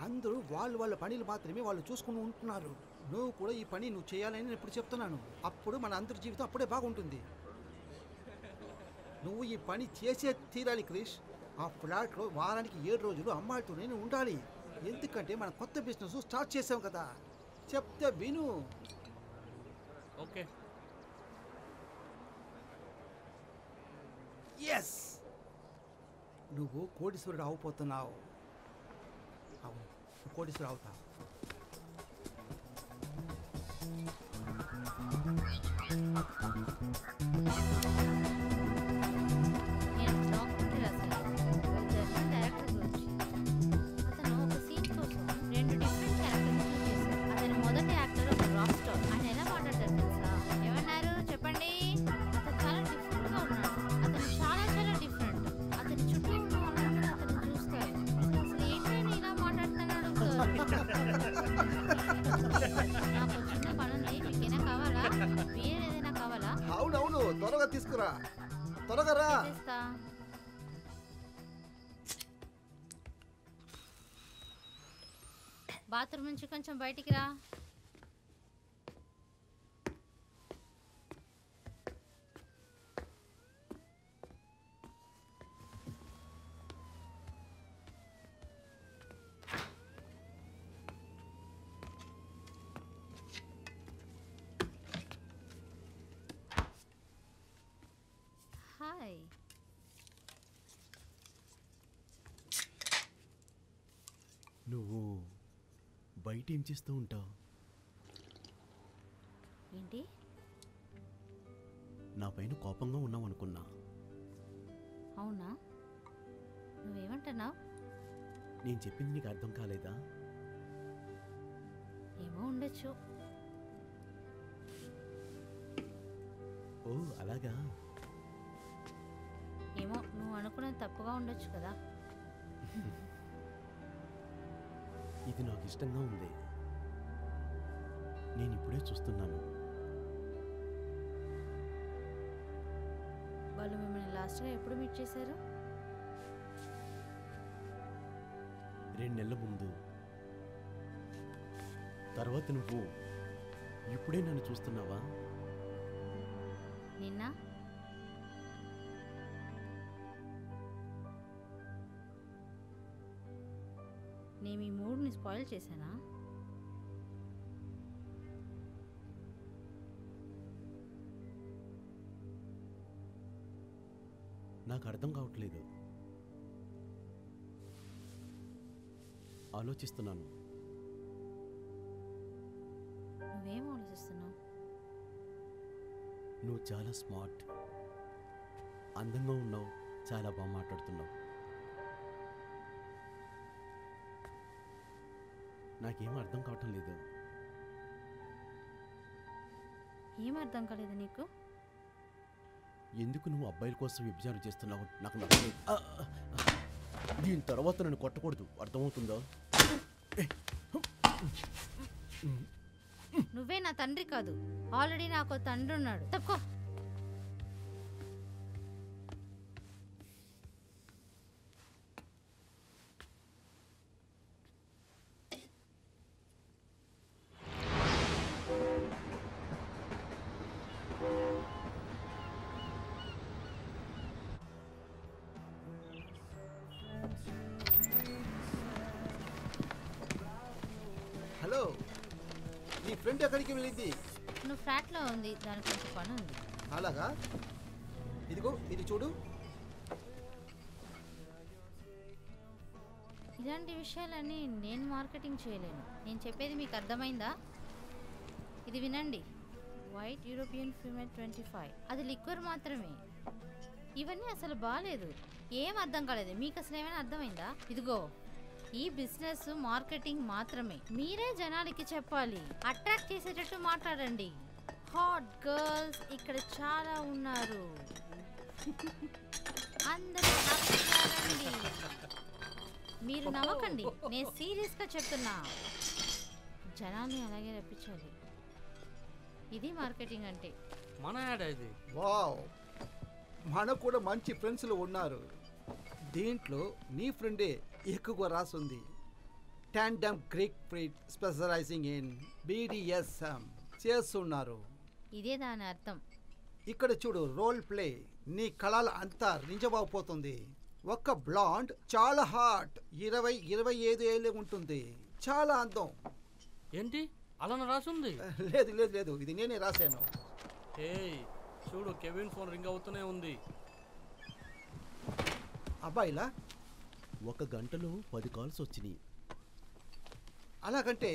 అందరూ వాళ్ళ పనులు మాత్రమే వాళ్ళు చూసుకుని ఉంటున్నారు. నువ్వు కూడా ఈ పని నువ్వు చేయాలని నేను ఇప్పుడు చెప్తున్నాను. అప్పుడు మన అందరి జీవితం అప్పుడే బాగుంటుంది. నువ్వు ఈ పని చేసే తీరాలి క్రిష్. ఆ ఫ్లాట్లో వారానికి 7 రోజులు అమ్మాయిలతోనే ఉండాలి. ఎందుకంటే మనం కొత్త బిజినెస్ స్టార్ట్ చేసాం కదా. చెప్తే విను. ఓకే. ఎస్, నువ్వు కోటీశ్వరుడు అవపోతున్నావు. అవును, నువ్వు కోటీశ్వరుడు అవుతావు. నేను డాక్యుమెంటరీ రాశాను జర్మన్ డైరెక్టర్ గురించి. అతను ఒక సీన్ కోసం 2 డిఫరెంట్ క్యారెక్టర్ని చూస్ చేశారు. అతని మొదటి యాక్టర్ ఒక రాక్ స్టార్. ఆయన ఎలా మాట్లాడతారు తెలుసా? ఏమన్నారు చెప్పండి? అతను చాలా డిఫరెంట్గా ఉన్నాడు. అతను చాలా చాలా డిఫరెంట్. అతని చుట్టూ ఉన్న వాళ్ళందరూ అతను చూస్తారు. అసలు ఏంటైనా ఇలా మాట్లాడుతున్నాడు. నాకు చిన్న పని ఉంది, మీకేనా కావాలా? బియర్ ఏదైనా కావాలా? అవునవును, త్వరగా తీసుకురా, త్వరగా రా. చేస్తా. బాత్రూమ్ నుంచి కొంచెం బయటికి రా. హాయ్. నువ్వు బయట ఏం చేస్తూ ఉంటావు? ఏంటి? నా పైన కోపంగా ఉన్నావు అనుకున్నా. అవునా? నువ్వేమంటున్నావు? నేను చెప్పింది నీకు అర్థం కాలేదా? ఏమో ఉండొచ్చు. ఓ అలాగా. ఏమో నువ్వు అనుకున్నది తప్పుగా ఉండొచ్చు కదా. ఇది నాకు ఇష్టంగా ఉంది. నేను ఇప్పుడే చూస్తున్నాను. వాళ్ళు మిమ్మల్ని లాస్ట్గా ఎప్పుడు మీట్ చేశారు? 2 నెలల ముందు. తర్వాత నువ్వు ఇప్పుడే నన్ను చూస్తున్నావా? నిన్న? నేను మీ మూడ్ని స్పాయిల్ చేశానా? నాకు అర్థం కావట్లేదు. ఆలోచిస్తున్నాను. నువ్వేం ఆలోచిస్తున్నావు? నువ్వు చాలా స్మార్ట్, అందంగా ఉన్నావు, చాలా బాగా మాట్లాడుతున్నావు. నాకేం అర్థం కావటం లేదు. ఏం అర్థం కాలేదు నీకు? ఎందుకు నువ్వు అబ్బాయిల కోసం విభజన చేస్తున్నావు నాకు నచ్చలేదు. దీని తర్వాత నన్ను కొట్టకూడదు, అర్థమవుతుందా? నువ్వే నా తండ్రి కాదు. ఆల్రెడీ నాకు తండ్రి ఉన్నాడు. తక్కువ. హలో, నీ ఫ్రెండ్ ఎక్కడికి వెళ్ళింది? నువ్వు ఫ్లాట్లో ఉంది, దానికి కొంచెం పని ఉంది. అలాగా? ఇదిగో ఇది చూడు. ఇలాంటి విషయాలన్నీ నేను మార్కెటింగ్ చేయలేను. నేను చెప్పేది మీకు అర్థమైందా? ఇది వినండి. వైట్ యూరోపియన్ ఫీమేల్ 25, అది లిక్విడ్ మాత్రమే. ఇవన్నీ అసలు బాగాలేదు. ఏం అర్థం కాలేదు. మీకు అసలు ఏమైనా అర్థమైందా? ఇదిగో ఈ బిజినెస్ మార్కెటింగ్ మాత్రమే. మీరే జనాలకి చెప్పాలి, అట్రాక్ట్ చేసేటట్టు మాట్లాడండి. హాట్ గర్ల్స్ ఇక్కడ చాలా ఉన్నారు, అందరూ హ్యాపీగా రండి. మీరు నవ్వకండి, నేను సీరియస్ గా చెప్తున్నా. జనాల్ని అలాగే రప్పించాలి. ఇది మార్కెటింగ్ అంటే. మన యాడ్ ఇది. వావ్, మనకు కూడా మంచి ఫ్రెండ్స్లు ఉన్నారు. దీంట్లో నీ ఫ్రెండే ఎక్కువ రాసుంది. Tandem Greek ఫ్రీడ్ specialising in BDSM చేస్తున్నారు. ఇదే దాని అర్థం. ఇక్కడ చూడు, రోల్ ప్లే. నీ కళలు అంతా నిజమైపోతుంది. ఒక్క బ్లాండ్ చాలా హాట్, 20-25 ఏళ్ళే ఉంటుంది, చాలా అందం. ఏంటి అలా రాసుంది? లేదు లేదు లేదు, ఇది నేనే రాశాను. ఏయ్ చూడు, కెవిన్ ఫోన్ రింగ్ అవుతూనే ఉంది. అబ్బాయిలా? 1 గంటలో 10 కాల్స్ వచ్చినాయి. అలాగంటే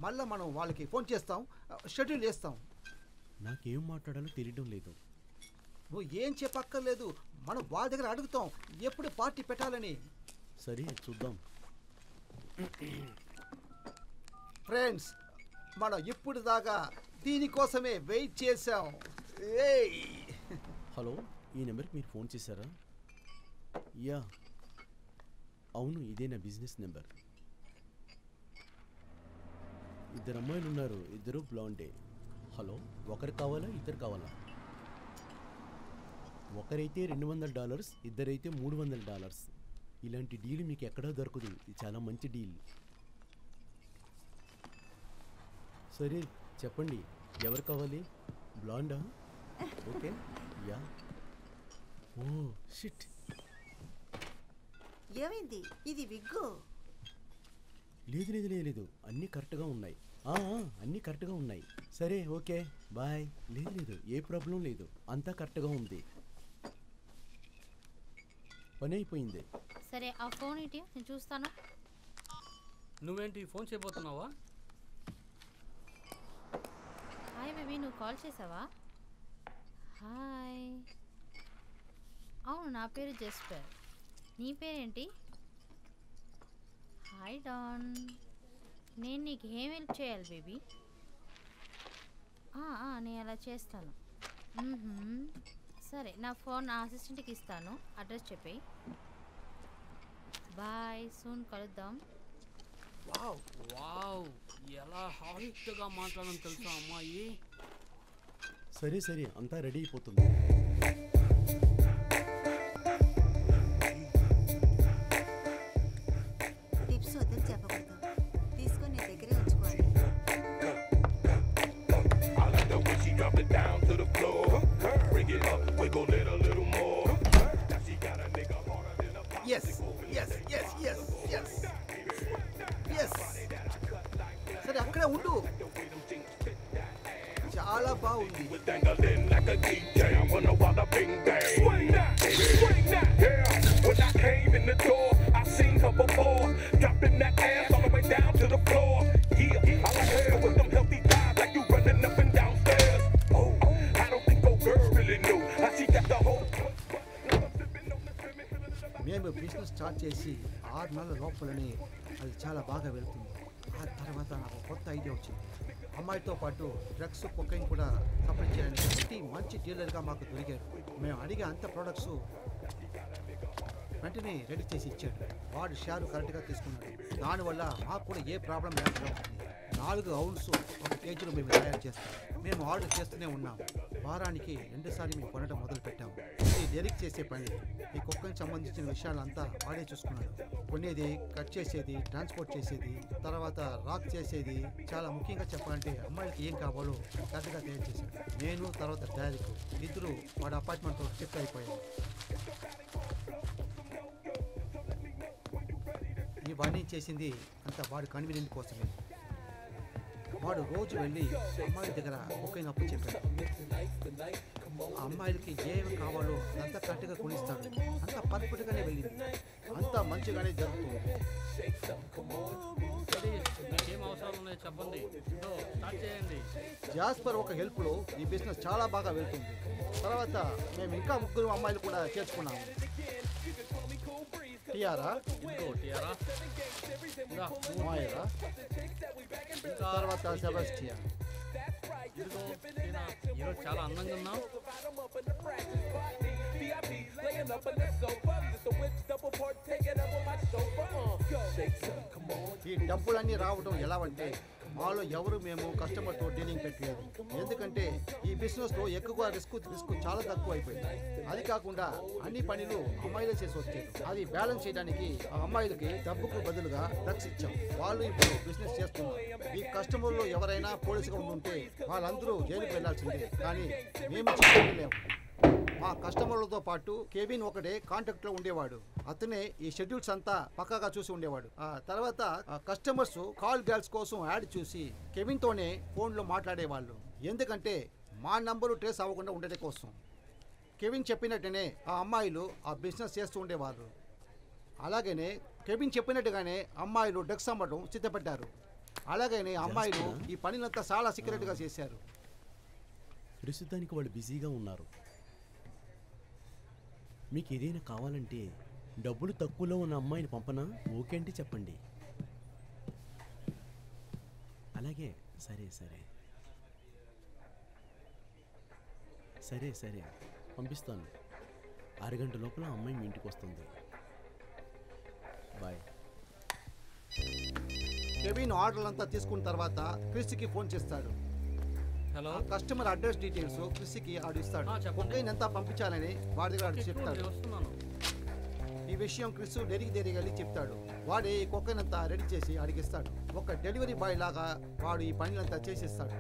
మళ్ళీ మనం వాళ్ళకి ఫోన్ చేస్తాం, షెడ్యూల్ చేస్తాం. నాకేం మాట్లాడాలో తెలియడం లేదు. నువ్వు ఏం చెప్పక్కర్లేదు, మనం వాళ్ళ దగ్గర అడుగుతాం ఎప్పుడు పార్టీ పెట్టాలని. సరే చూద్దాం. ఫ్రెండ్స్, మనం ఇప్పుడు దాకా దీనికోసమే వెయిట్ చేసాం. ఏయ్, హలో, ఈ నెంబర్కి మీరు ఫోన్ చేశారా? యా అవును, ఇదే నా బిజినెస్ నెంబర్. 2 అమ్మాయిలు ఉన్నారు, 2 బ్లాండే. హలో, ఒకరు కావాలా ఇద్దరు కావాలా? ఒకరైతే $200, ఇద్దరైతే $300. ఇలాంటి డీల్ మీకు ఎక్కడా దొరకదు. ఇది చాలా మంచి డీల్. సరే చెప్పండి, ఎవరు కావాలి? బ్లాండా? ఓకే. యా. Oh shit. ఏమైంది? ఇది విగ్గు. లేదు లేదు లేదు లేదు, అన్నీ కరెక్ట్గా ఉన్నాయి. అన్నీ కరెక్ట్గా ఉన్నాయి. సరే ఓకే బాయ్. లేదు లేదు, ఏ ప్రాబ్లం లేదు, అంతా కరెక్ట్గా ఉంది. పని అయిపోయింది. సరే ఆ ఫోన్ ఇటీ, నేను చూస్తాను. నువ్వేంటి ఫోన్ చేయబోతున్నావా? హాయ్ బేబీ, నువ్వు కాల్ చేసావా? హాయ్. అవును, నా పేరు జెస్పర్. నీ పేరేంటి? Hi Don. నేను నీకు ఏం హెల్ప్ చేయాలి బేబీ? నేను అలా చేస్తాను. సరే, నా ఫోన్ నా అసిస్టెంట్కి ఇస్తాను, అడ్రస్ చెప్పి. బాయ్, సూన్ కలుద్దాం. వావ్ వావ్, ఎలా హాట్గా మాట్లాడడం తెలుసా అమ్మాయి? సరే సరే, అంతా రెడీ అయిపోతుంది. టిప్స్ వద్దని చెప్పకూడదు, తీసుకొని నీ దగ్గరే ఉంచుకోవాలి. Yes, yes, yes, yes, yes, yes. సరే అక్కడే ఉండు, చాలా బాగుంది. మేము బిజినెస్ స్టార్ట్ చేసి 6 నెలల లోపలనే అది చాలా బాగా వెళ్తుంది. ఆ తర్వాత నాకు కొత్త ఐడియా వచ్చింది. అమ్మాయితో పాటు డ్రగ్స్, కొకైన్ కూడా సప్లై చేయడానికి మంచి డీలర్గా మాకు దొరికారు. మేము అడిగే అంత ప్రోడక్ట్స్ వెంటనే రెడీ చేసి ఇచ్చాడు. వాడు షేరు కరెక్ట్గా తీసుకున్నాడు. దానివల్ల మాకు కూడా ఏ ప్రాబ్లం లేకుండా ఉంటుంది. 4 ఔన్స్ 1 కేజీలో మేము తయారు చేస్తాం. మేము ఆర్డర్ చేస్తూనే ఉన్నాం. వారానికి 2 సార్లు మేము కొనడం మొదలు పెట్టాము. ఇది డెరిక్ చేసే పని. ఈ కుక్కకి సంబంధించిన విషయాలంతా వాడే చూసుకున్నాడు. కొనేది, కట్ చేసేది, ట్రాన్స్పోర్ట్ చేసేది, తర్వాత రాక్ చేసేది. చాలా ముఖ్యంగా చెప్పాలంటే అమ్మాయిలకి ఏం కావాలో కరెక్ట్గా తయారు చేశాడు. నేను తర్వాత డైరెక్ట్ ఇద్దరు వాడు అపార్ట్మెంట్తో షిఫ్ట్ అయిపోయారు. ఇవన్నీ చేసింది అంతా వాడు కన్వీనియంట్ కోసమే. వాడు రోజు వెళ్ళి అమ్మాయిల దగ్గర ఒకే అప్పు చెప్పాడు. ఆ అమ్మాయిలకి ఏమి కావాలో అంతా కరెక్ట్గా కొనిస్తాడు. అంతా పర్ఫెక్ట్గానే వెళ్ళింది, అంతా మంచిగానే జరుగుతుంది. మీకేం అవసరం ఉన్నాయో చెప్పండి, స్టార్ట్ చేయండి. జాస్పర్ ఒక హెల్ప్లో ఈ బిజినెస్ చాలా బాగా వెళ్తుంది. తర్వాత మేము ఇంకా 3 అమ్మాయిలు కూడా చేర్చుకున్నాము. టియారా ఇంకో టియారా ఇంకా మాయరా ఇంకా తర్వాత సెబాస్టియా. ఇదిగో టీనా, ఈరోజు చాలా అందంగా ఉన్నావు. ఈ డబ్బులన్నీ రావడం ఎలా అంటే మాలో ఎవరు మేము కస్టమర్తో డీలింగ్ పెట్టలేదు. ఎందుకంటే ఈ బిజినెస్లో ఎక్కువ రిస్క్ చాలా తక్కువ అయిపోయింది. అది కాకుండా అన్ని పనులు అమ్మాయిలే చేసి వచ్చారు. అది బ్యాలెన్స్ చేయడానికి ఆ అమ్మాయిలకి డబ్బుకు బదులుగా డ్రగ్స్ ఇచ్చాం. వాళ్ళు ఇప్పుడు బిజినెస్ చేస్తున్నారు. ఈ కస్టమర్లు ఎవరైనా పోలీసుగా ఉంటే వాళ్ళందరూ జైలుకి వెళ్లాల్సిందే. కానీ మేము చేయలేము. మా కస్టమర్లతో పాటు కెవిన్ ఒకటే కాంటాక్ట్ లో ఉండేవాడు. అతనే ఈ షెడ్యూల్స్ అంతా పక్కాగా చూసి ఉండేవాడు. ఆ తర్వాత కస్టమర్స్ కాల్ గర్ల్స్ కోసం యాడ్ చూసి కెవిన్ తోనే ఫోన్ లో మాట్లాడేవాళ్ళు. ఎందుకంటే మా నంబరు ట్రేస్ అవ్వకుండా ఉండడం కోసం. కెవిన్ చెప్పినట్టునే ఆ అమ్మాయిలు ఆ బిజినెస్ చేస్తూ ఉండేవాళ్ళు. అలాగనే కెవిన్ చెప్పినట్టుగానే అమ్మాయిలు డ్రగ్స్ అమ్మడం సిద్ధపడ్డారు. అలాగనే అమ్మాయిలు ఈ పనినంతా చాలా సీక్రెట్ గా చేశారు. ప్రస్తుతానికి వాళ్ళు బిజీగా ఉన్నారు. మీకు ఏదైనా కావాలంటే డబ్బులు తక్కువలో ఉన్న అమ్మాయిని పంపనా? ఓకే అంటే చెప్పండి. అలాగే సరే సరే సరే సరే పంపిస్తాను. అరగంట లోపల అమ్మాయి మీ ఇంటికి వస్తుంది. బాయ్. కెవిన్ ఆర్డర్లంతా తీసుకున్న తర్వాత క్రిస్కి ఫోన్ చేస్తాడు. హలో, కస్టమర్ అడ్రస్ డీటెయిల్స్ క్రిస్కి ఆడిస్తాడు. చెప్పండి. కొకైన్ ఎంత పంపించాలని వాడి దగ్గర ఆడి చెప్తాడు. వస్తున్నాను. ఈ విషయం క్రిస్ డెరికి వెళ్ళి చెప్తాడు. వాడే ఈ కొకైన్ అంతా రెడీ చేసి అడిగిస్తాడు. ఒక డెలివరీ బాయ్ లాగా వాడు ఈ పనులంతా చేసేస్తాడు.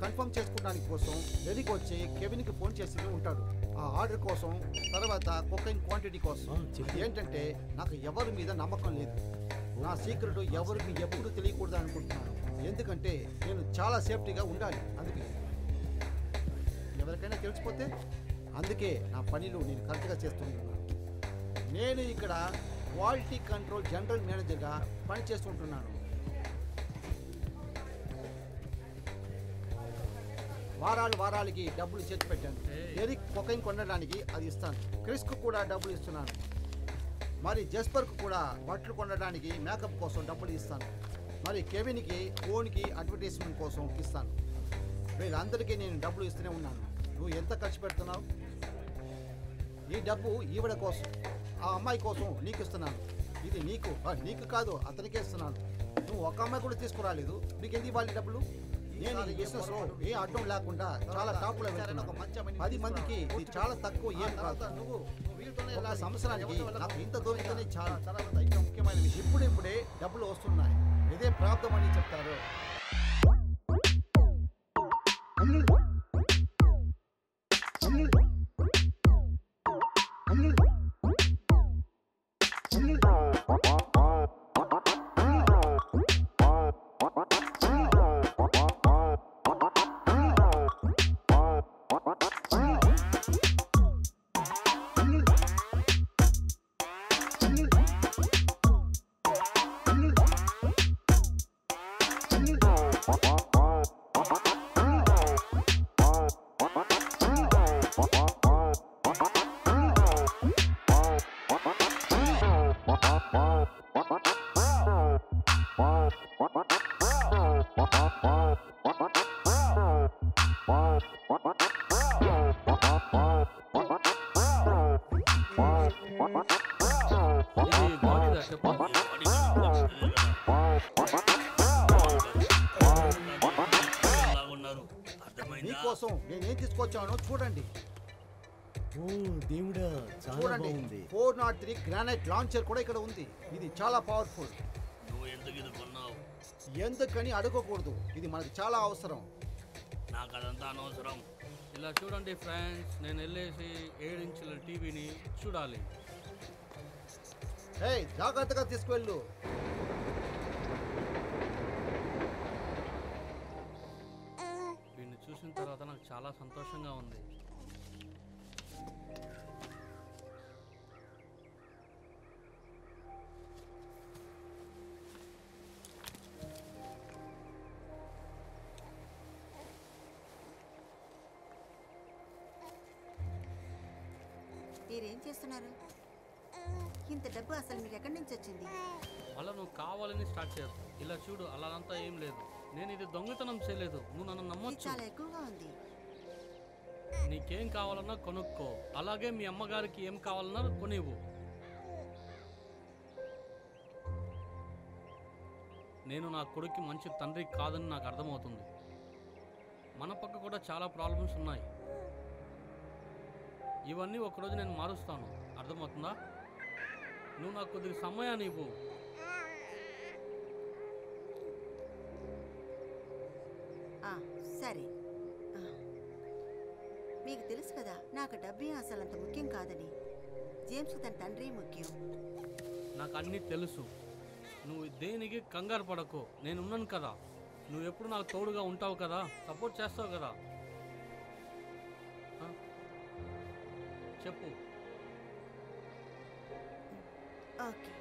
కన్ఫర్మ్ చేసుకోవడానికి కోసం డెరికి వచ్చి కెవిన్కి ఫోన్ చేసి ఉంటాడు. ఆ ఆర్డర్ కోసం, తర్వాత కొకైన్ క్వాంటిటీ కోసం. ఏంటంటే నాకు ఎవరి మీద నమ్మకం లేదు. నా సీక్రెట్ ఎవరికి ఎప్పుడు తెలియకూడదు అనుకుంటున్నాను. ఎందుకంటే నేను చాలా సేఫ్టీగా ఉండాలి. అందుకే ఎవరికైనా తెలిసిపోతే అందుకే నా పనిలో నేను కరెక్ట్గా చేస్తుంటున్నాను. నేను ఇక్కడ క్వాలిటీ కంట్రోల్ జనరల్ మేనేజర్గా పనిచేస్తుంటున్నాను. వారాలకి డబ్బులు చేతి పెట్టాను. ఎరిక్ కొకైన్ కొనడానికి అది ఇస్తాను. క్రిస్కు కూడా డబ్బులు ఇస్తున్నాను. మరి జస్పర్కు కూడా బట్టలు కొనడానికి మేకప్ కోసం డబ్బులు ఇస్తాను. మరి కెవిన్కి ఫోన్కి అడ్వర్టైజ్మెంట్ కోసం ఇస్తాను. వీళ్ళందరికీ నేను డబ్బులు ఇస్తూనే ఉన్నాను. నువ్వు ఎంత ఖర్చు పెడుతున్నావు? ఈ డబ్బు ఈవిడ కోసం, ఆ అమ్మాయి కోసం నీకు ఇస్తున్నాను. ఇది నీకు కాదు, అతనికే ఇస్తున్నాను. నువ్వు ఒక అమ్మాయి కూడా తీసుకురాలేదు. నీకు ఎందుకు ఇవ్వాలి డబ్బులు? నేను ఈ బిజినెస్ లో ఏ అడ్డం లేకుండా చాలా టాప్ లో వెళ్తున్నాను. 10 మందికి ఇది చాలా తక్కువ. ఏం కాదు. ఒక సంవత్సరానికి నాకు ఇంత దొరికితేనే చాలా. తర్వాత ఇంకా ముఖ్యమైన విషయం, ఇప్పుడే డబ్బులు వస్తున్నాయి. ఇదే ప్రాప్తం అని చెప్తారు. మీకోసం నేనేం తీసుకొచ్చానో చూడండి. ఓ దేవుడా, చాలా చూడండి, బాగుంది. 403 గ్రానైట్ లాంచర్ కూడా ఇక్కడ ఉంది. ఇది చాలా పవర్ఫుల్. నువ్వు ఎందుకు ఇది కొన్నావు? ఎందుకని అడగకూడదు. ఇది మనకు చాలా అవసరం. నాకు అదంతా అనవసరం. ఇలా చూడండి ఫ్రెండ్స్, నేను వెళ్ళేసి 7 ఇంచుల టీవీని చూడాలి. హే, జాగ్రత్తగా తీసుకువెళ్ళు. వీడిని చూసిన తర్వాత నాకు చాలా సంతోషంగా ఉంది. మీరేం చేస్తున్నారు? ఇంత డబ్బు అసలు మీకు ఎక్కడి నుంచి వచ్చింది? అలా నువ్వు కావాలని స్టార్ట్ చేయొద్దు. ఇలా చూడు, అలా అంతా ఏం లేదు. నేను ఇది దొంగతనం చేయలేదు. నువ్వు నన్ను ఇది నమ్మొచ్చు. చాలా ఎక్కువగా ఉంది. నీకేం కావాలన్నా కొనుక్కో. అలాగే మీ అమ్మగారికి ఏం కావాలన్నా కొనివ్వు. నేను నా కొడుక్కి మంచి తండ్రి కాదని నాకు అర్థమవుతుంది. మన పక్క కూడా చాలా ప్రాబ్లమ్స్ ఉన్నాయి. ఇవన్నీ ఒకరోజు నేను మారుస్తాను. అర్థమవుతుందా? నువ్వు నాకు కొద్దిగా సమయాన్ని ఇవ్వు. సరే, మీకు తెలుసు కదా నాకు డబ్బే అసలు అంత ముఖ్యం కాదని. జేమ్స్ తన తండ్రి ముఖ్యం. నాకు అన్నీ తెలుసు. నువ్వు దేనికి కంగారు పడకు. నేనున్నాను కదా. నువ్వు ఎప్పుడు నాకు తోడుగా ఉంటావు కదా, సపోర్ట్ చేస్తావు కదా. చెప్పు. ఓకే.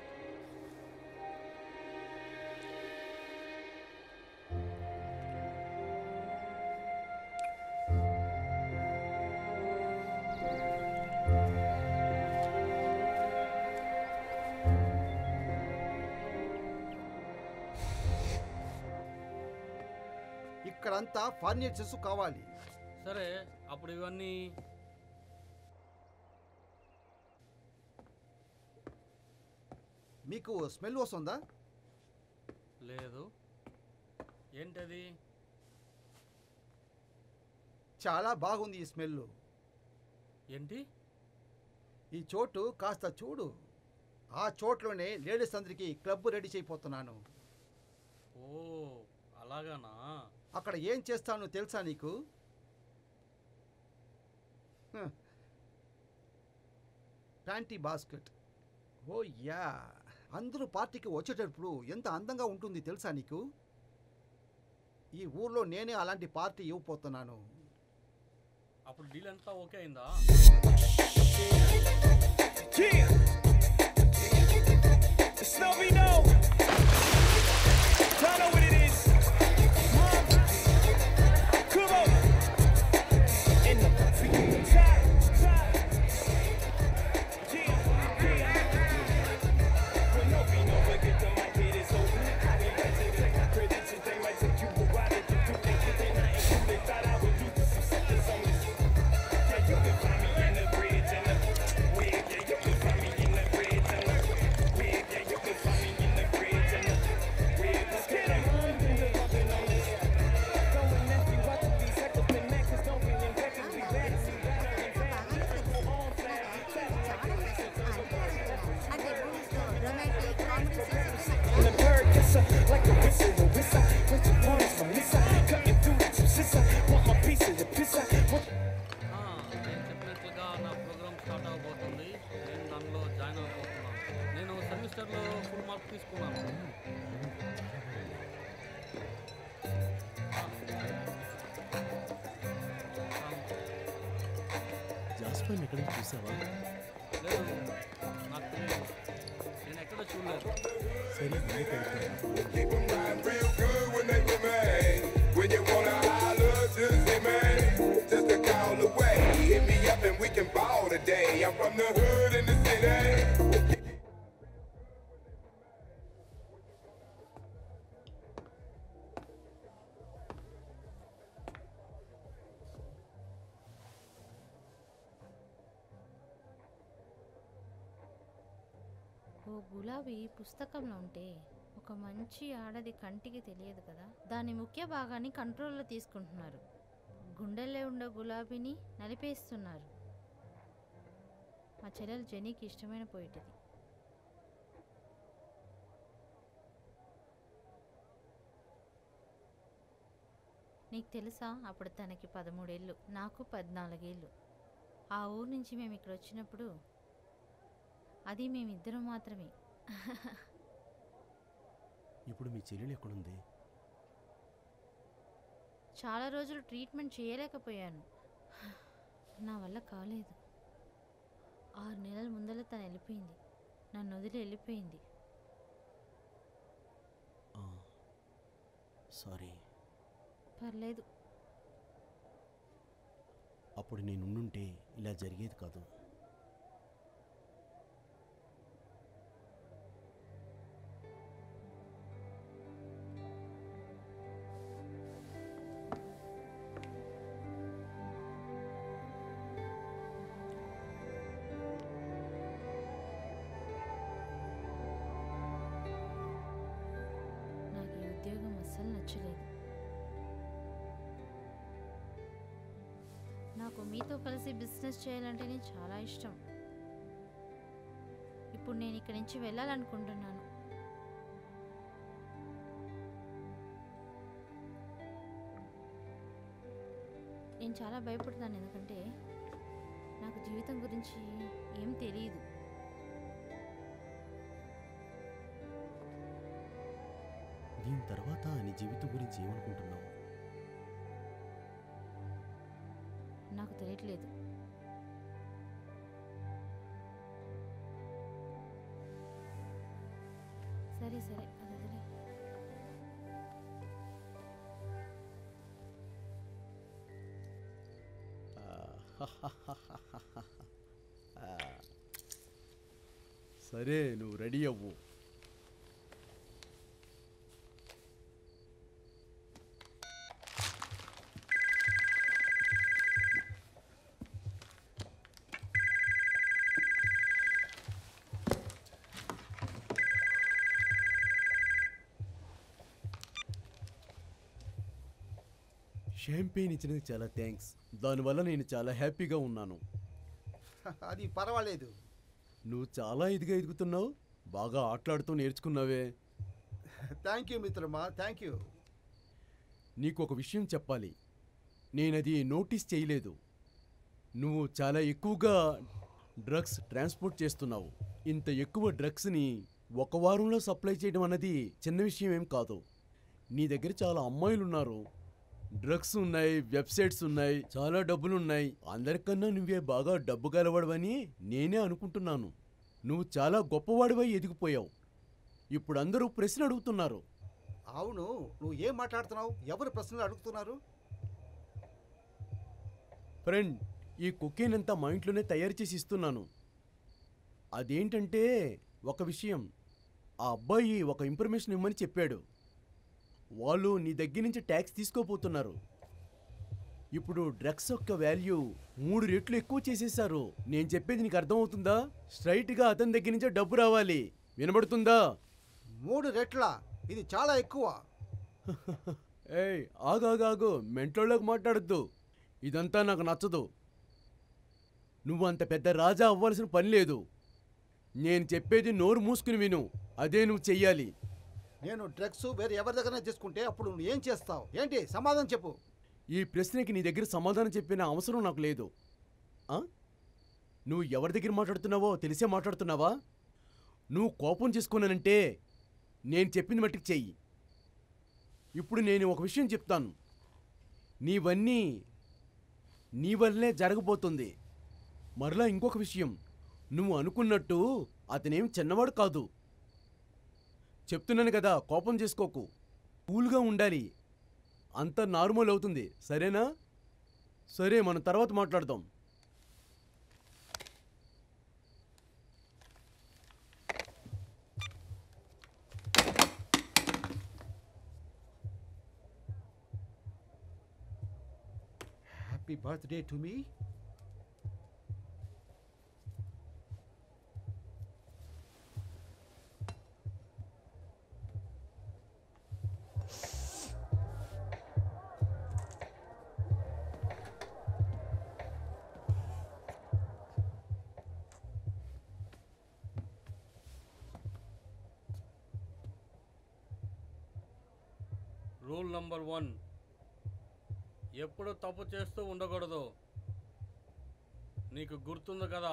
ఇక్కడంతా ఫర్నిచర్స్ కావాలి. సరే, అప్పుడు ఇవన్నీ మీకు స్మెల్ వస్తుందా? లేదు. ఏంటది? చాలా బాగుంది ఈ స్మెల్. ఏంటి? ఈ చోటు కాస్త చూడు. ఆ చోట్లోనే లేడీస్ అందరికీ క్లబ్ రెడీ చేయబోతున్నాను. ఓ, అలాగానా? అక్కడ ఏం చేస్తానో తెలుసా నీకు? Panty basket. ఓ యా, అందరూ పార్టీకి వచ్చేటప్పుడు ఎంత అందంగా ఉంటుంది తెలుసా నీకు? ఈ ఊర్లో నేనే అలాంటి పార్టీ ఇవ్వబోతున్నాను. అప్పుడు డీల్ అంతా ఓకే అయిందా? నేను చెప్పినట్లుగా నా ప్రోగ్రామ్ స్టార్ట్ అవబోతుంది. నేను దానిలో జాయిన్ అవ్వబోతున్నాను. నేను సెమిస్టర్లో ఫుల్ మార్క్స్ తీసుకున్నాను. జాస్పర్ ఎక్కడ చూసావా? లేదు, నాకు తెలియదు. నేను ఎక్కడ చూడలేదు. సరే, Keep 'em riding real good when they get mad. When you wanna holler, just hit me. Just a call away. Hit me up and we can ball today. I'm from the hood in the city. ఓ గులాబీ పుస్తకంలో ఉంటే ఒక మంచి ఆడది కంటికి తెలియదు కదా. దాని ముఖ్య భాగాన్ని కంట్రోల్లో తీసుకుంటున్నారు. గుండెల్లో ఉండే గులాబీని నలిపేస్తున్నారు. మా చెల్లెలు జెనీకి ఇష్టమైన పోయిటిది. నీకు తెలుసా, అప్పుడు తనకి 13 ఏళ్ళు, నాకు 14 ఏళ్ళు. ఆ ఊరు నుంచి మేము ఇక్కడ వచ్చినప్పుడు అది మేమిద్దరం మాత్రమే. ఇప్పుడు మీ చెల్లెలు ఎక్కడుంది? చాలా రోజులు ట్రీట్మెంట్ చేయలేకపోయాను. నా వల్ల కాలేదు. 6 నెలల ముందర తను వెళ్ళిపోయింది. నన్ను వదిలి వెళ్ళిపోయింది. సారీ. పర్లేదు. అప్పుడు నేనుండుంటే ఇలా జరిగేది కాదు. నచ్చలేదు. నాకు మీతో కలిసి బిజినెస్ చేయాలంటేనే చాలా ఇష్టం. ఇప్పుడు నేను ఇక్కడి నుంచి వెళ్ళాలనుకుంటున్నాను. నేను చాలా భయపడతాను, ఎందుకంటే నాకు జీవితం గురించి ఏం తెలియదు. దీని తర్వాత నీ జీవితం గురించి ఏమనుకుంటున్నావు? నాకు తెలియట్లేదు. సరే సరే, అది వదిలే. సరే, నువ్వు రెడీ అవ్వు. షాంపెయిన్ ఇచ్చినందుకు చాలా థ్యాంక్స్. దానివల్ల నేను చాలా హ్యాపీగా ఉన్నాను. అది పర్వాలేదు. నువ్వు చాలా ఇదిగా ఎదుగుతున్నావు. బాగా ఆటలాడుతూ నేర్చుకున్నావే. థ్యాంక్ యూ మిత్రమా, థ్యాంక్ యూ. నీకు ఒక విషయం చెప్పాలి. నేనది నోటీస్ చేయలేదు. నువ్వు చాలా ఎక్కువగా డ్రగ్స్ ట్రాన్స్పోర్ట్ చేస్తున్నావు. ఇంత ఎక్కువ డ్రగ్స్ని ఒక వారంలో సప్లై చేయడం అన్నది చిన్న విషయం ఏం కాదు. నీ దగ్గర చాలా అమ్మాయిలు ఉన్నారు, డ్రగ్స్ ఉన్నాయి, వెబ్సైట్స్ ఉన్నాయి, చాలా డబ్బులున్నాయి. అందరికన్నా నువ్వే బాగా డబ్బు గలవాడవని నేనే అనుకుంటున్నాను. నువ్వు చాలా గొప్పవాడివై ఎదిగిపోయావు. ఇప్పుడు అందరూ ప్రశ్న అడుగుతున్నారు. అవును, నువ్వు ఏం మాట్లాడుతున్నావు? ఎవరు ప్రశ్నలు అడుగుతున్నారు? ఫ్రెండ్, ఈ కుకీన్ అంతా మా ఇంట్లోనే తయారు చేసి ఇస్తున్నాను. అదేంటంటే ఒక విషయం, ఆ అబ్బాయి ఒక ఇన్ఫర్మేషన్ ఇవ్వమని చెప్పాడు. వాళ్ళు నీ దగ్గర నుంచి ట్యాక్స్ తీసుకోపోతున్నారు. ఇప్పుడు డ్రగ్స్ యొక్క వాల్యూ 3 రెట్లు ఎక్కువ చేసేశారు. నేను చెప్పేది నీకు అర్థమవుతుందా? స్ట్రైట్గా అతని దగ్గర నుంచే డబ్బు రావాలి. వినబడుతుందా? 3 రెట్ల? ఇది చాలా ఎక్కువ. ఏయ్, ఆగాగాగు, మెంటోళ్ళకి మాట్లాడద్దు. ఇదంతా నాకు నచ్చదు. నువ్వు అంత పెద్ద రాజా అవ్వాల్సిన పని లేదు. నేను చెప్పేది నోరు మూసుకుని విను. అదే నువ్వు చెయ్యాలి. నేను డ్రగ్స్ వేరే ఎవరి దగ్గర తీసుకుంటే అప్పుడు నువ్వు ఏం చేస్తావు? ఏంటి సమాధానం చెప్పు. ఈ ప్రశ్నకి నీ దగ్గర సమాధానం చెప్పిన అవసరం నాకు లేదు. నువ్వు ఎవరి దగ్గర మాట్లాడుతున్నావో తెలిసే మాట్లాడుతున్నావా? నువ్వు కోపం చేసుకున్నానంటే నేను చెప్పింది మట్టికి చెయ్యి. ఇప్పుడు నేను ఒక విషయం చెప్తాను. నీవన్నీ నీ వల్లే జరగబోతుంది. మరలా ఇంకొక విషయం, నువ్వు అనుకున్నట్టు అతనేం చిన్నవాడు కాదు. చెప్తున్నాను కదా, కోపం చేసుకోకు. కూల్గా ఉండాలి. అంతా నార్మల్ అవుతుంది, సరేనా? సరే, మనం తర్వాత మాట్లాడదాం. Happy birthday to me. Rule number 1, ఎప్పుడు తప్పు చేస్తూ ఉండకూడదు. నీకు గుర్తుంది కదా?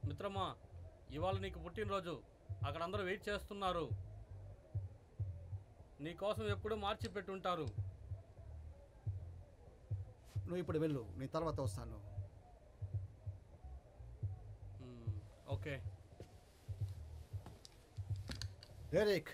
మిత్రమా, ఇవాళ నీకు పుట్టినరోజు. అక్కడ అందరూ వెయిట్ చేస్తున్నారు. నీకోసం ఎప్పుడూ మార్చి పెట్టుంటారు. నువ్వు ఇప్పుడు వెళ్ళు, నేను తర్వాత వస్తాను. ఓకే. డెరెక్,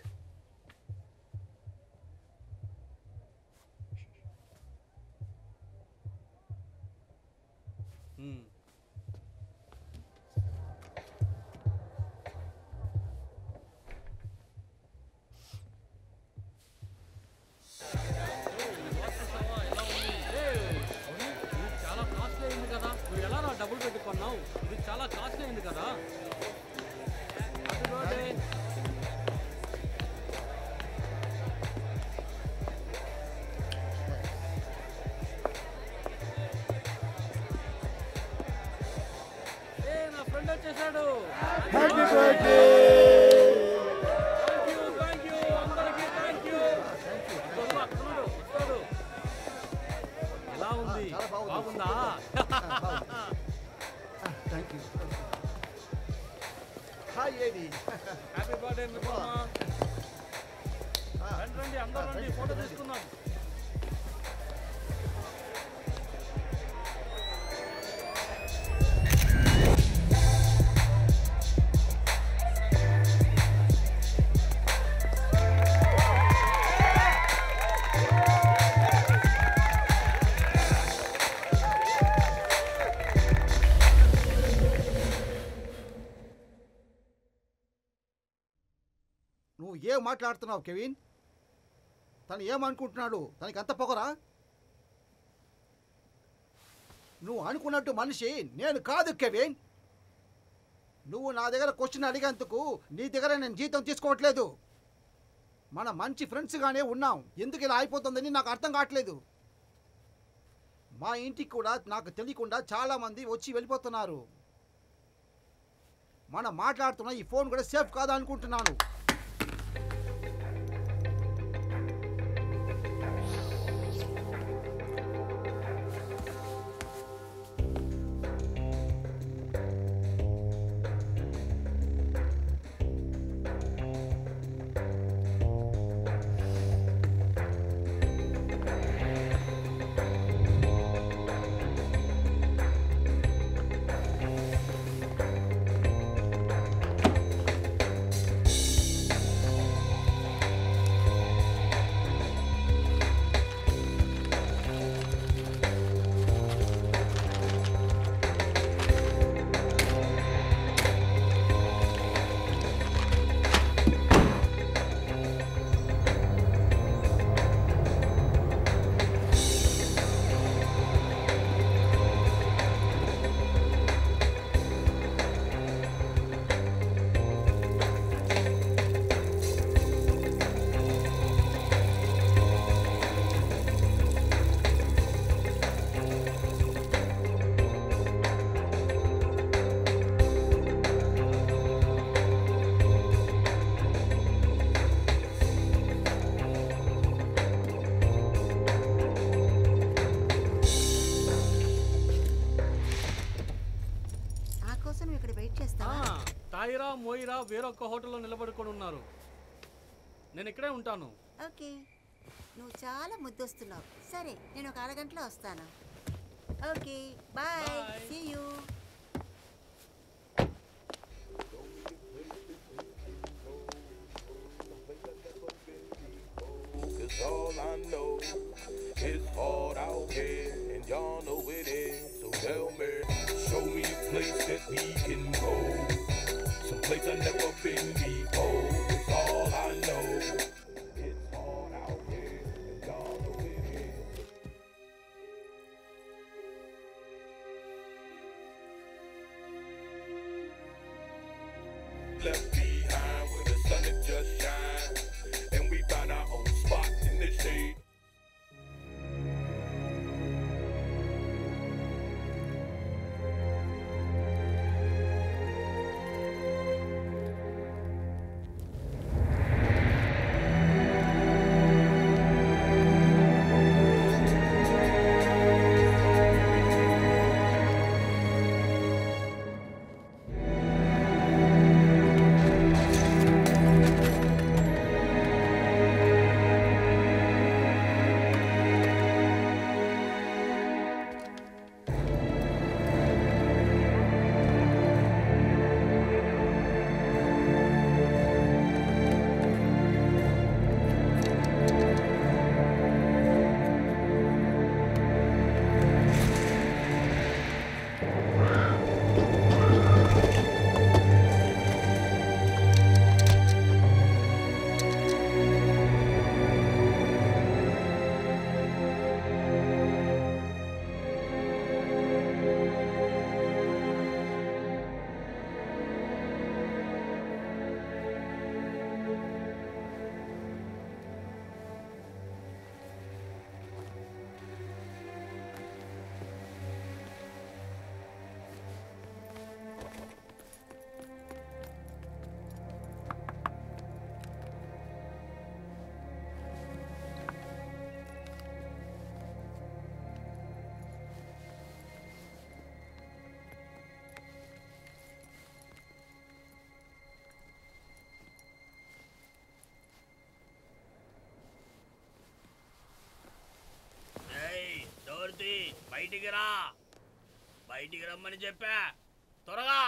చాలా కాస్ట్లీ అయింది కదా. నువ్వు ఎలా డబ్బులు పెట్టుకున్నావు? ఇది చాలా కాస్ట్లీ అయింది కదా. ఫ్రెండ్ వచ్చేసాడు. Happy birthday. థ్యాంక్ యూ అందరికీ థ్యాంక్ యూ. వస్తాడు. ఎలా ఉంది? చాలా బాగుంది. బాగుందా? Thank you. హాయ్ ఏది. హ్యాపీ బర్త్డే మిత్రమా. రండి అందరూ రండి, ఫోటో తీసుకుందాం. నువ్వు ఏం మాట్లాడుతున్నావు కెవిన్? తను ఏమనుకుంటున్నాడు? తనకి అంత పొగరా? నువ్వు అనుకున్నట్టు మనిషి నేను కాదు కెవిన్. నువ్వు నా దగ్గర క్వశ్చన్ అడిగేందుకు నీ దగ్గర నేను జీతం తీసుకోవట్లేదు. మన మంచి ఫ్రెండ్స్గానే ఉన్నాం. ఎందుకు ఇలా అయిపోతుందని నాకు అర్థం కావట్లేదు. మా ఇంటికి కూడా నాకు తెలియకుండా చాలామంది వచ్చి వెళ్ళిపోతున్నారు. మనం మాట్లాడుతున్న ఈ ఫోన్ కూడా సేఫ్ కాదా అనుకుంటున్నాను. తాయిరా మోయిరా వేరొక హోటల్లో నిలబడుకొని ఉన్నారు. నేను ఇక్కడే ఉంటాను. ఓకే, నువ్వు చాలా ముద్దొస్తున్నావు. సరే, నేను ఒక అరగంటలో వస్తాను. Okay, bye, see you. All I know is hard out here, and y'all know it is. So tell me, show me a place that we can go, some place I've never been before. It's all I know. It's hard out here, and y'all know it is. Left behind where the sun had just shined, and we found our own spot in the shade. బయటికి రా, బయటికి రమ్మని చెప్పా, త్వరగా.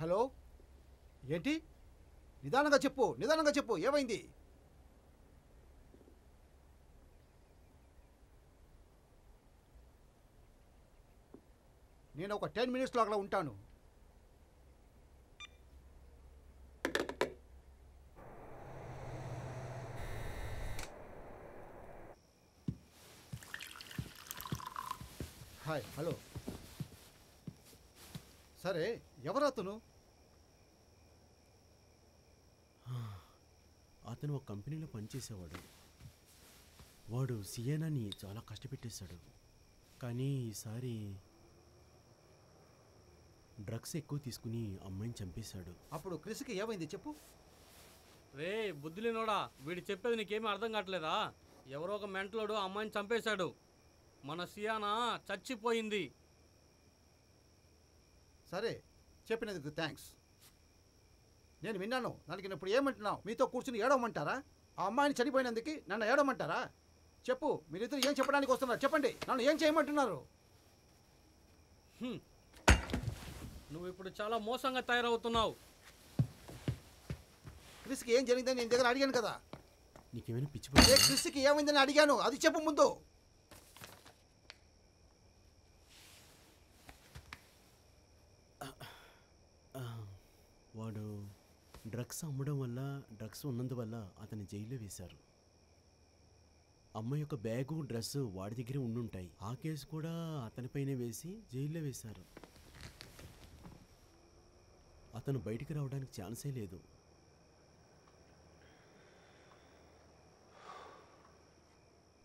Hello, ఏంటి? నిదానంగా చెప్పు, ఏమైంది? నేను ఒక 10 మినిట్స్లో అక్కడ ఉంటాను. Hi, hello. సరే, ఎవరతను? అతను ఒక కంపెనీలో పనిచేసేవాడు. వాడు సియానాని చాలా కష్టపెట్టేశాడు. కానీ ఈసారి డ్రగ్స్ ఎక్కువ తీసుకుని అమ్మాయిని చంపేశాడు. అప్పుడు క్రిస్కి ఏమైంది చెప్పు. రే బుద్ధిలేనోడా, వీడు చెప్పేది నీకేమీ అర్థం కావట్లేదా? ఎవరో ఒక మెంటలోడు అమ్మాయిని చంపేశాడు. మన సియానా చచ్చిపోయింది. సరే, చెప్పినందుకు థ్యాంక్స్. నేను విన్నాను. దానికి ఇప్పుడు ఏమంటున్నావు? మీతో కూర్చుని ఏడవమంటారా? ఆ అమ్మాయిని చనిపోయినందుకు నన్ను ఏడవమంటారా? చెప్పు, మీరిద్దరు ఏం చెప్పడానికి వస్తున్నారు? చెప్పండి, నన్ను ఏం చేయమంటున్నారు? నువ్వు ఇప్పుడు చాలా మోసంగా తయారవుతున్నావు. క్రిస్కి ఏం జరిగిందని నేను దగ్గర అడిగాను కదా. నీకేమైనా పిచ్చి ఏ క్రిస్కి ఏమైందని అడిగాను, అది చెప్పు ముందు. వాడు డ్రగ్స్ అమ్మడం వల్ల, డ్రగ్స్ ఉన్నందువల్ల అతన్ని జైల్లో వేశారు. అమ్మాయి యొక్క బ్యాగు, డ్రెస్సు వాడి దగ్గరే ఉండుంటాయి. ఆ కేసు కూడా అతనిపైనే వేసి జైల్లో వేశారు. అతను బయటికి రావడానికి ఛాన్సే లేదు.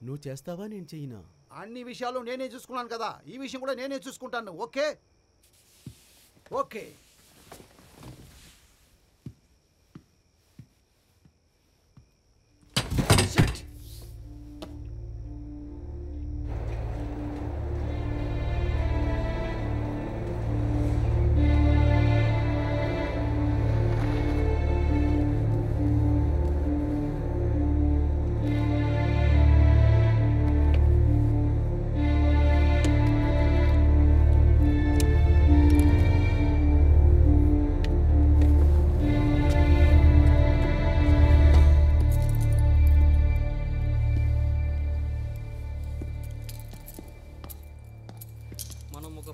నువ్వు చేస్తావా, నేను చెయ్యినా? అన్ని విషయాలు నేనే చూసుకున్నాను కదా, ఈ విషయం కూడా నేనే చూసుకుంటాను. Okay okay.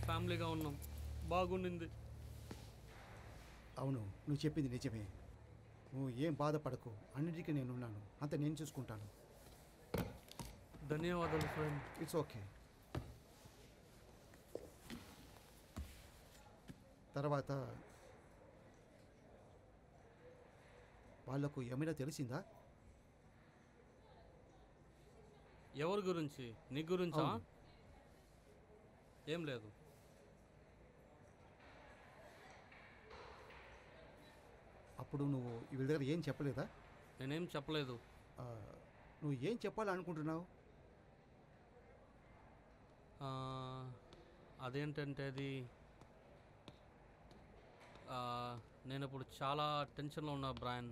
ఫ్యామిలీగా ఉన్నాం, బాగుండింది. అవును, నువ్వు చెప్పింది నిజమే. నువ్వు ఏం బాధపడకు, అన్నిటికీ నేనున్నాను. అంత నేను చూసుకుంటాను. ధన్యవాదాలు ఫ్రెండ్. It's okay. తర్వాత వాళ్ళకు ఏమైనా తెలిసిందా? ఎవరి గురించి? నీ గురించా? ఏం లేదు. అప్పుడు నువ్వు వీళ్ళ దగ్గర ఏం చెప్పలేదా? నేనేం చెప్పలేదు. నువ్వు ఏం చెప్పాలనుకుంటున్నావు? అదేంటంటే అది నేను ఇప్పుడు చాలా టెన్షన్లో ఉన్నా బ్రాయన్.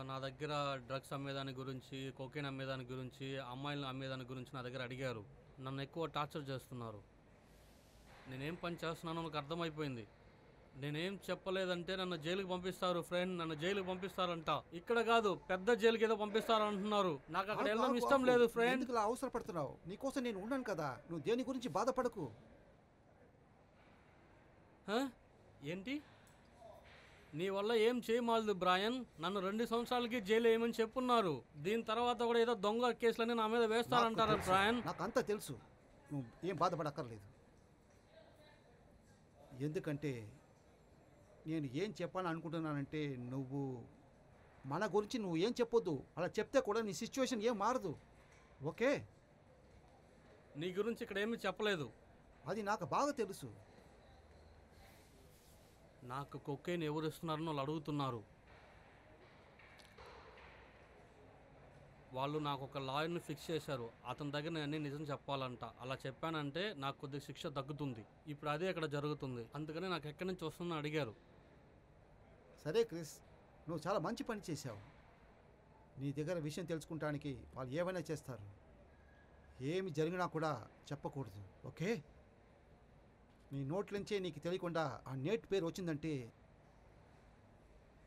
నా దగ్గర డ్రగ్స్ అమ్మేదాని గురించి, కోకేన్ అమ్మేదాని గురించి, అమ్మాయిలను అమ్మేదాని గురించి నా దగ్గర అడిగారు. నన్ను ఎక్కువ టార్చర్ చేస్తున్నారు. నేనేం పని చేస్తున్నానో నాకు అర్థమైపోయింది. నేనేం చెప్పలేదంటే నన్ను జైలుకి పంపిస్తారు ఫ్రెండ్, నన్ను జైలుకి పంపిస్తారంట. ఇక్కడ కాదు, పెద్ద జైలుకి ఏదో పంపిస్తారంటున్నారు. నాకు అక్కడ వెళ్ళడం ఇష్టం లేదు ఫ్రెండ్. ఎందుకు ఇలా అవసరపడుతున్నావు? నీకోసం నేను ఉన్నాను కదా, నువ్వు దేని గురించి బాధపడకు. ఏంటి? నీ వల్ల ఏం చేయమాలదు బ్రాయన్. నన్ను 2 సంవత్సరాలకి జైలు వేయమని చెప్పున్నారు. దీని తర్వాత కూడా ఏదో దొంగ కేసులన్నీ నా మీద వేస్తారంటారా బ్రాయన్? నాకు అంతా తెలుసు, నువ్వు ఏం బాధపడక్కర్లేదు. ఎందుకంటే నేను ఏం చెప్పాలని అనుకుంటున్నానంటే, నువ్వు మన గురించి నువ్వు ఏం చెప్పొద్దు. అలా చెప్తే కూడా నీ సిచ్యువేషన్ ఏం మారదు. ఓకే? నీ గురించి ఇక్కడ ఏమీ చెప్పలేదు. అది నాకు బాగా తెలుసు. నాకు కొకేన్ ఎవరు ఇస్తున్నారని వాళ్ళు అడుగుతున్నారు. వాళ్ళు నాకు ఒక లాయర్ని ఫిక్స్ చేశారు. అతని దగ్గర నేను అన్ని నిజం చెప్పాలంట. అలా చెప్పానంటే నాకు కొద్దిగా శిక్ష తగ్గుతుంది. ఇప్పుడు అదే ఇక్కడ జరుగుతుంది. అందుకని నాకు ఎక్కడి నుంచి వస్తుందని అడిగారు. సరే క్రిస్, నువ్వు చాలా మంచి పని చేశావు. నీ దగ్గర విషయం తెలుసుకుంటానికి వాళ్ళు ఏమైనా చేస్తారు. ఏమి జరిగినా కూడా చెప్పకూడదు, ఓకే? నీ నోట్లుంచే నీకు తెలియకుండా ఆ నేట్ పేరు వచ్చిందంటే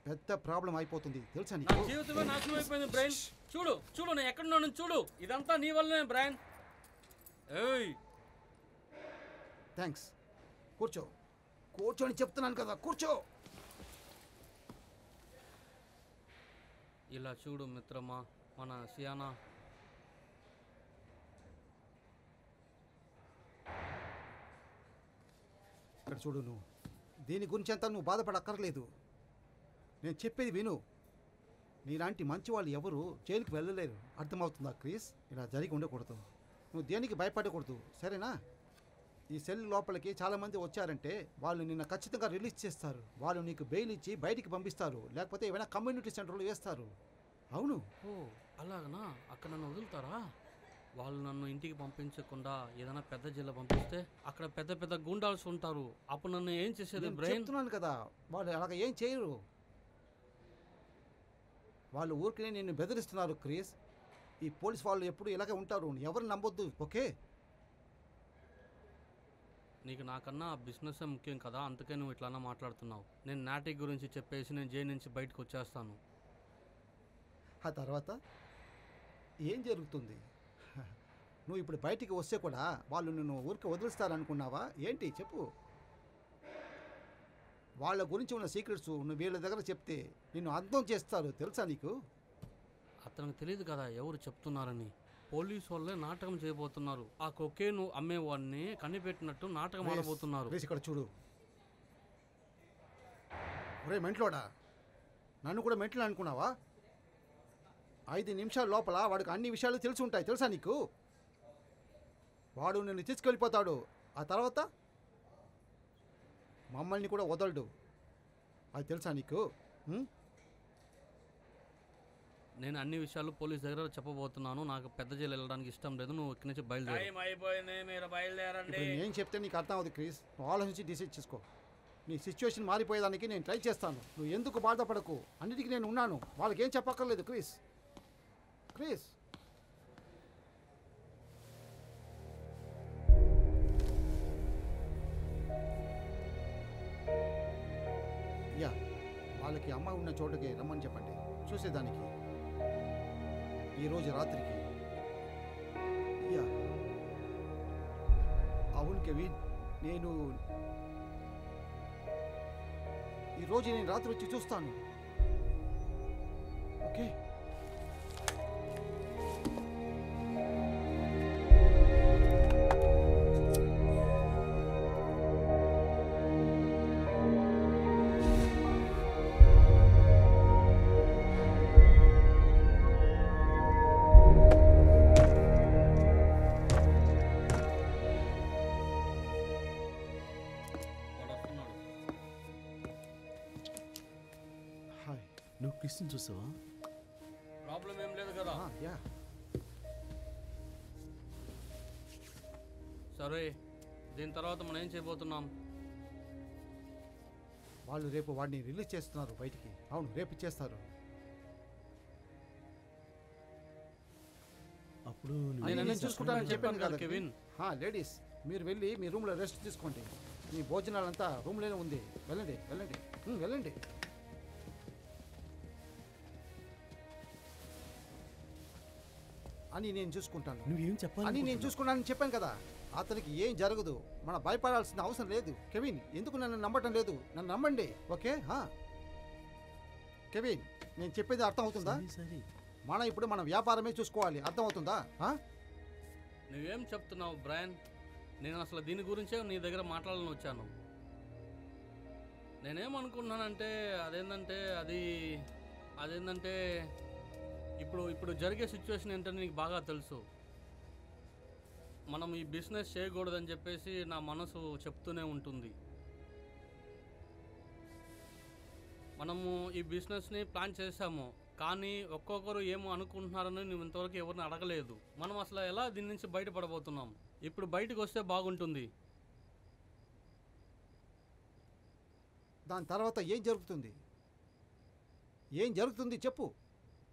పెద్ద ప్రాబ్లం అయిపోతుంది, తెలుసా నా నీకు? జీవితమే నాశనం అయిపోయింది బ్రైన్. చూడు చూడు నేను ఎక్కడున్నాను చూడు. ఇదంతా నీ వల్లనే బ్రైన్. ఏయ్ థ్యాంక్స్. కూర్చో, కూర్చోని చెప్తున్నాను కదా, కూర్చో. ఇలా చూడు మిత్రమా, మన సియానా ఇక్కడ చూడు, నువ్వు దీని గురించి అంతా నువ్వు బాధపడక్కర్లేదు. నేను చెప్పేది విను. నీలాంటి మంచి వాళ్ళు ఎవరు జైలుకి వెళ్ళలేరు, అర్థమవుతుందా క్రిస్? ఇలా జరిగి ఉండకూడదు. నువ్వు దేనికి భయపడకూడదు, సరేనా? ఈ సెల్ లోపలికి చాలామంది వచ్చారంటే వాళ్ళు నిన్న ఖచ్చితంగా రిలీజ్ చేస్తారు. వాళ్ళు నీకు బెయిల్ ఇచ్చి బయటికి పంపిస్తారు, లేకపోతే ఏమైనా కమ్యూనిటీ సెంటర్లో వేస్తారు. అవును. ఓ అలాగనా? అక్కడ నన్ను వదులుతారా? వాళ్ళు నన్ను ఇంటికి పంపించకుండా ఏదైనా పెద్ద జిల్లా పంపిస్తే అక్కడ పెద్ద పెద్ద గుండాల్సి ఉంటారు. అప్పుడు నన్ను ఏం చేసేది నేను బ్రెయిన్? చెప్తున్నాను కదా, వాళ్ళు అలాగ ఏం చేయరు. వాళ్ళు ఊరికే నిన్ను బెదిరిస్తున్నారు క్రిస్. ఈ పోలీస్ వాళ్ళు ఎప్పుడు ఇలాగే ఉంటారు, ఎవరు నమ్మొద్దు, ఓకే? నీకు నాకన్నా బిజినెస్ ముఖ్యం కదా, అందుకే నువ్వు ఇట్లానా మాట్లాడుతున్నావు. నేను నాటి గురించి చెప్పేసి నేను జైలు నుంచి బయటకు వచ్చేస్తాను. ఆ తర్వాత ఏం జరుగుతుంది? నువ్వు ఇప్పుడు బయటికి వస్తే కూడా వాళ్ళు నిన్ను ఊరికి వదిలిస్తారనుకున్నావా ఏంటి? చెప్పు. వాళ్ళ గురించి ఉన్న సీక్రెట్స్ నువ్వు వీళ్ళ దగ్గర చెప్తే నిన్ను అర్థం చేస్తారు, తెలుసా నీకు? అతనికి తెలియదు కదా ఎవరు చెప్తున్నారని. పోలీసు వాళ్ళే నాటకం చేయబోతున్నారు. ఆ కొకేను అమ్మేవాడిని కనిపెట్టినట్టు నాటకం ఆడబోతున్నారు. రేస్ ఇక్కడ చూడు. ఒరే మెంట్లోడా, నన్ను కూడా మెంట్లు అనుకున్నావా? 5 నిమిషాల లోపల వాడికి అన్ని విషయాలు తెలిసి ఉంటాయి, తెలుసా నీకు? వాడు నిన్ను తీసుకెళ్ళిపోతాడు. ఆ తర్వాత మమ్మల్ని కూడా వదలడు, అది తెలుసా నీకు? నేను అన్ని విషయాలు పోలీస్ దగ్గర చెప్పబోతున్నాను. నాకు పెద్ద జైలు వెళ్ళడానికి ఇష్టం లేదు. నువ్వు ఇక్కడి నుంచి బయలుదేరు. ఇప్పుడు నేను చెప్తే నీకు అర్థం అవుతుంది క్రిస్. నువ్వు ఆలోచించి డిసైడ్ చేసుకో. నీ సిచ్యువేషన్ మారిపోయేదానికి నేను ట్రై చేస్తాను. నువ్వు ఎందుకు బాధపడకు, అన్నిటికీ నేను ఉన్నాను. వాళ్ళకి ఏం చెప్పక్కర్లేదు క్రిస్. క్రిస్ యా, వాళ్ళకి అమ్మ ఉన్న చోటుకి రమ్మని చెప్పండి, చూసేదానికి ఈరోజు రాత్రికి. యా అవును కెవిన్, ఈరోజు నేను రాత్రి వచ్చి చూస్తాను, ఓకే? హాయ్. నువ్వు క్రిస్ని చూసావా? ప్రాబ్లం ఏం లేదు కదా? యా సరే, దీని తర్వాత మనం ఏం చేయబోతున్నాం? వాళ్ళు రేపు వాడిని రిలీజ్ చేస్తున్నారు బయటికి. అవును, రేపు చేస్తారు. అప్పుడు నేను అన్నీ నేను చూసుకుంటానని చెప్పాను కదా కెవిన్. లేడీస్, మీరు వెళ్ళి మీ రూమ్లో రెస్ట్ తీసుకోండి. మీ భోజనాలంతా రూమ్లోనే ఉంది. వెళ్ళండి వెళ్ళండి వెళ్ళండి. అని నేను చూసుకుంటాను. నువ్వేం చెప్పాలి అని నేను చూసుకున్నానని చెప్పాను కదా. అతనికి ఏం జరగదు, మనం భయపడాల్సిన అవసరం లేదు. కెవిన్, ఎందుకు నన్ను నమ్మటం లేదు? నన్ను నమ్మండి, ఓకే? కెవిన్, నేను చెప్పేది అర్థం అవుతుందా? సరే మనం ఇప్పుడు మన వ్యాపారమే చూసుకోవాలి, అర్థమవుతుందా? నువ్వేం చెప్తున్నావు బ్రైన్? నేను అసలు దీని గురించే నీ దగ్గర మాట్లాడాలని వచ్చాను. నేనేమనుకున్నానంటే అదేంటంటే ఇప్పుడు జరిగే సిచ్యువేషన్ ఏంటని నీకు బాగా తెలుసు. మనం ఈ బిజినెస్ చేయకూడదని చెప్పేసి నా మనసు చెప్తూనే ఉంటుంది. మనము ఈ బిజినెస్ని ప్లాన్ చేసాము, కానీ ఒక్కొక్కరు ఏమో అనుకుంటున్నారని నువ్వు ఇంతవరకు ఎవరిని అడగలేదు. మనం అసలు ఎలా దీని నుంచి బయటపడబోతున్నాం? ఇప్పుడు బయటకు వస్తే బాగుంటుంది. దాని తర్వాత ఏం జరుగుతుంది? ఏం జరుగుతుంది చెప్పు.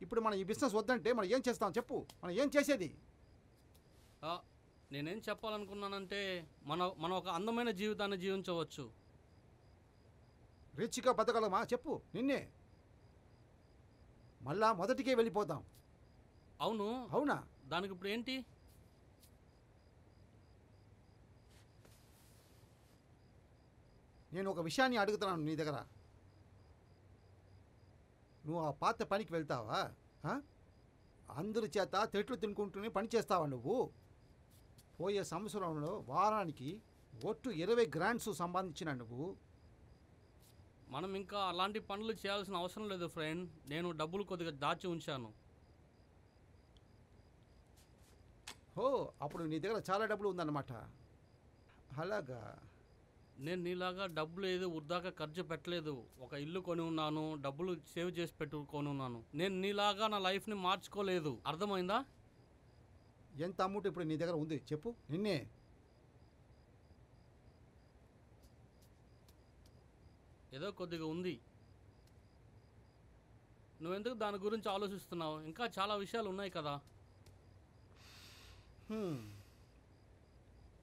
ఇప్పుడు మనం ఈ బిజినెస్ వద్దంటే మనం ఏం చేస్తాం చెప్పు. మనం ఏం చేసేది? నేనేం చెప్పాలనుకున్నానంటే మనం ఒక అందమైన జీవితాన్ని జీవించవచ్చు. రిచ్గా బతకలమా చెప్పు. నిన్నే మళ్ళా మొదటికే వెళ్ళిపోతాం. అవును. అవునా? దానికి ఇప్పుడు ఏంటి? నేను ఒక విషయాన్ని అడుగుతున్నాను నీ దగ్గర. నువ్వు ఆ పాత పనికి వెళ్తావా? అందరి చేత తెట్లు తినుకుంటూనే పని చేస్తావా నువ్వు? పోయే సంవత్సరంలో వారానికి ఒట్టు 20 గ్రాండ్స్ సంపాదించిన నువ్వు. మనం ఇంకా అలాంటి పనులు చేయాల్సిన అవసరం లేదు ఫ్రెండ్. నేను డబ్బులు కొద్దిగా దాచి ఉంచాను. అప్పుడు నీ దగ్గర చాలా డబ్బులు ఉందన్నమాట. అలాగా? నేను నీలాగా డబ్బులు ఏదో వృధాగా ఖర్చు పెట్టలేదు. ఒక ఇల్లు కొని ఉన్నాను, డబ్బులు సేవ్ చేసి పెట్టుకొని ఉన్నాను. నేను నీలాగా నా లైఫ్ని మార్చుకోలేదు. అర్థమైందా? ఎంత అమౌంట్ ఇప్పుడు నీ దగ్గర ఉంది చెప్పు. నిన్నే ఏదో కొద్దిగా ఉంది. నువ్వెందుకు దాని గురించి ఆలోచిస్తున్నావు? ఇంకా చాలా విషయాలు ఉన్నాయి కదా.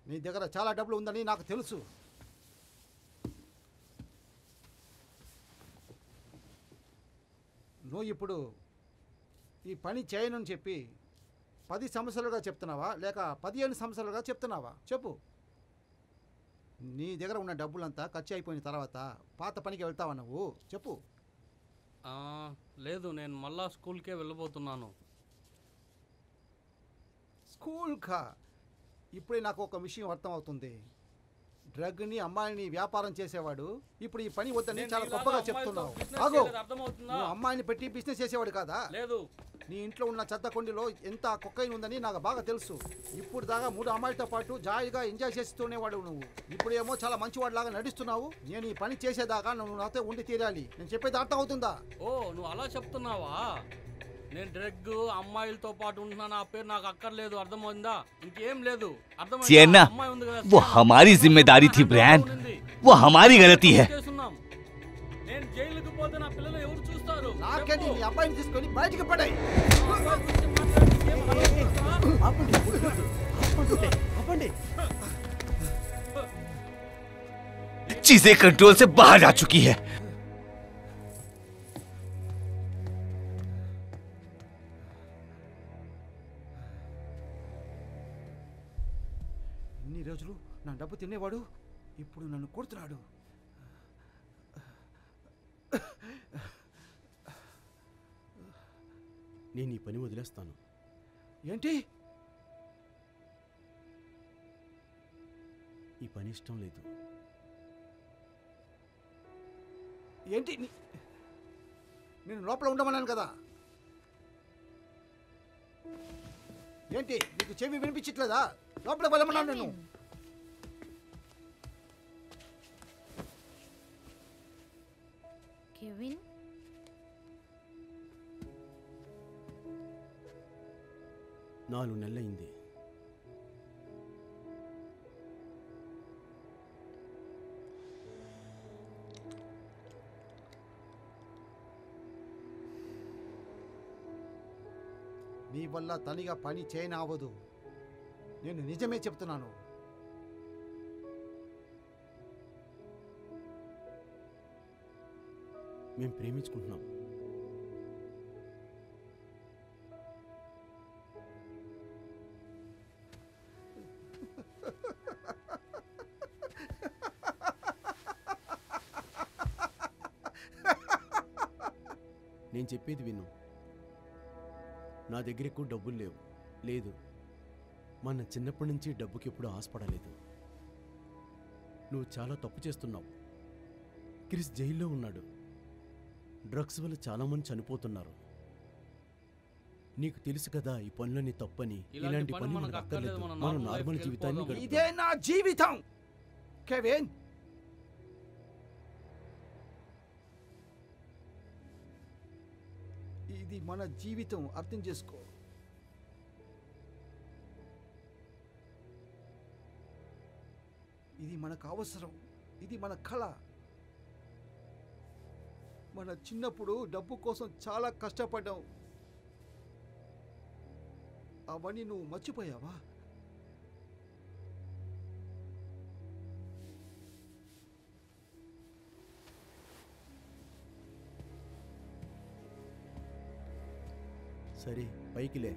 నీ దగ్గర చాలా డబ్బులు ఉందని నాకు తెలుసు. నువ్వు ఇప్పుడు ఈ పని చేయనని చెప్పి 10 సంవత్సరాలుగా చెప్తున్నావా లేక 15 సంవత్సరాలుగా చెప్తున్నావా చెప్పు. నీ దగ్గర ఉన్న డబ్బులంతా ఖర్చు అయిపోయిన తర్వాత పాత పనికి వెళ్తావా నువ్వు చెప్పు. లేదు, నేను మళ్ళా స్కూల్కే వెళ్ళబోతున్నాను. స్కూల్కా? ఇప్పుడే నాకు ఒక విషయం అర్థమవుతుంది. డ్రగ్ని అమ్మాయిని వ్యాపారం చేసేవాడు ఇప్పుడు ఈ పని వద్దని చాలా గొప్పగా చెప్తున్నావు. నువ్వు అమ్మాయిని పెట్టి బిజినెస్ చేసేవాడు కాదా? లేదు. నీ ఇంట్లో ఉన్న చెత్త కొండిలో ఎంత కొక్కైన్ ఉందని నాకు బాగా తెలుసు. ఇప్పుడు దాకా 3 అమ్మాయిలతో పాటు జాయిగా ఎంజాయ్ చేస్తూనేవాడు నువ్వు. ఇప్పుడు ఏమో చాలా మంచివాడిలాగా నడుస్తున్నావు. నేను ఈ పని చేసేదాకా నువ్వు నాతో ఉండి తీరాలి. నేను చెప్పేది అర్థం అవుతుందా? నువ్వు అలా చెప్తున్నావా? నేను డ్రగ్ అమ్మాయిలతో పాటు ఉంటున్నాను, ఆ పేరు నాకు అక్కర్లేదు. అర్థమైందా? ఇంకేం లేదు. सियन्ना, वो हमारी जिम्मेदारी थी ब्रैन, वो हमारी गलती है. నేను జైలుకి పోతే నా పిల్లలు ఎవరు చూస్తారు? నాకేంటి? నీ అబ్బాయిని తీసుకొని బయటికి పడేయ్. चीजें कंट्रोल से बाहर जा चुकी है. ఇన్ని రోజులు నా డబ్బు తినేవాడు ఇప్పుడు నన్ను కొడుతున్నాడు. నేను ఈ పని వదిలేస్తాను. ఏంటి? ఈ పని ఇష్టం లేదు. ఏంటి? నేను లోపల ఉండమన్నాను కదా. ఏంటి నీకు చెవి వినిపించట్లేదా? లోపలికి వెళ్ళమన్నాను నేను. కెవిన్, నాలుగు నెలలైంది. నీ వల్ల తనిగా పని చేయనవ్వదు. నేను నిజమే చెప్తున్నాను. మేము ప్రేమించుకుంటున్నాం. నేను చెప్పేది విను. నా దగ్గర ఎక్కువ డబ్బులు లేవు. లేదు, మన చిన్నప్పటి నుంచి డబ్బుకి ఎప్పుడు ఆశపడలేదు. నువ్వు చాలా తప్పు చేస్తున్నావు. క్రిస్ జైల్లో ఉన్నాడు. డ్రగ్స్ వల్ల చాలామంది చనిపోతున్నారు. నీకు తెలుసు కదా ఈ పనులని తప్పని. ఇలాంటి పని మనకు అక్కర్లేదు. మనం నార్మల్ జీవితాన్ని గడుపుతాం. ఇదే నా జీవితం కెవిన్. ఇది మన జీవితం, అర్థం చేసుకో. ఇది మనకు అవసరం, ఇది మన కళ. మన చిన్నప్పుడు డబ్బు కోసం చాలా కష్టపడ్డాం. అవన్నీ నువ్వు మర్చిపోయావా? సరే పైకిలే.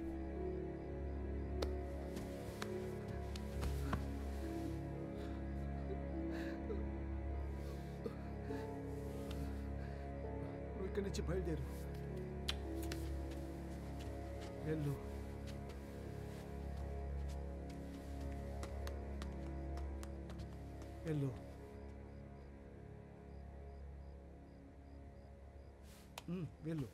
నువ్వు ఇక్కడి నుంచి బయలుదేరు. వెళ్ళు. వెళ్ళు. వెళ్ళు.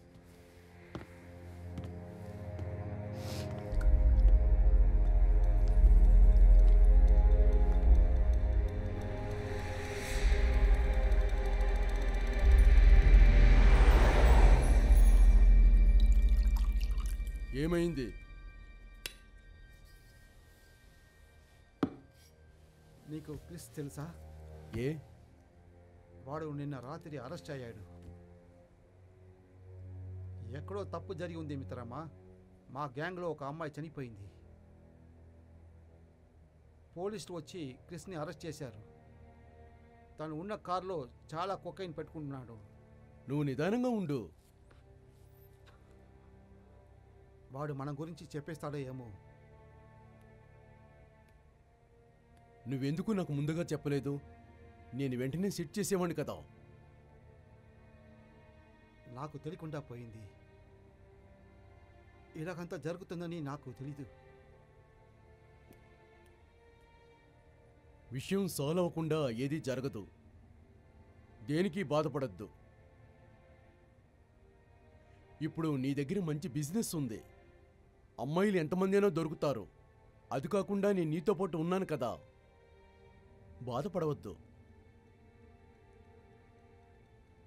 ఏమైంది? నీకు క్రిస్ తెలుసా? ఏ? వాడు నిన్న రాత్రి అరెస్ట్ అయ్యాడు. ఎక్కడో తప్పు జరిగి ఉంది మిత్రమా. మా గ్యాంగ్లో ఒక అమ్మాయి చనిపోయింది. పోలీసులు వచ్చి క్రిస్ని అరెస్ట్ చేశారు. తను ఉన్న కారులో చాలా కొకైన్ పెట్టుకుంటున్నాడు. నువ్వు నిదానంగా ఉండు. వాడు మన గురించి చెప్పేస్తాడో ఏమో. నువ్వెందుకు నాకు ముందుగా చెప్పలేదు? నేను వెంటనే సెట్ చేసేవాడిని కదా. నాకు తెలియకుండా పోయింది. ఇలాగంతా జరుగుతుందని నాకు తెలీదు. విషయం సాల్వ్ అవ్వకుండా ఏదీ జరగదు. దేనికి బాధపడద్దు. ఇప్పుడు నీ దగ్గర మంచి బిజినెస్ ఉంది. అమ్మాయిలు ఎంతమంది అయినా దొరుకుతారు. అది కాకుండా నేను నీతో పాటు ఉన్నాను కదా. బాధపడవద్దు.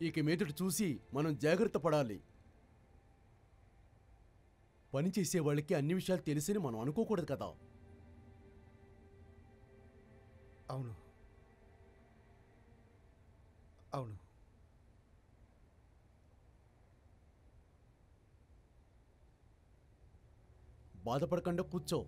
ఇక మీదట చూసి మనం జాగ్రత్త పడాలి. పని చేసే వాళ్ళకి అన్ని విషయాలు తెలిసని మనం అనుకోకూడదు కదా. అవును, అవును. బాధపడకుండా కూర్చో.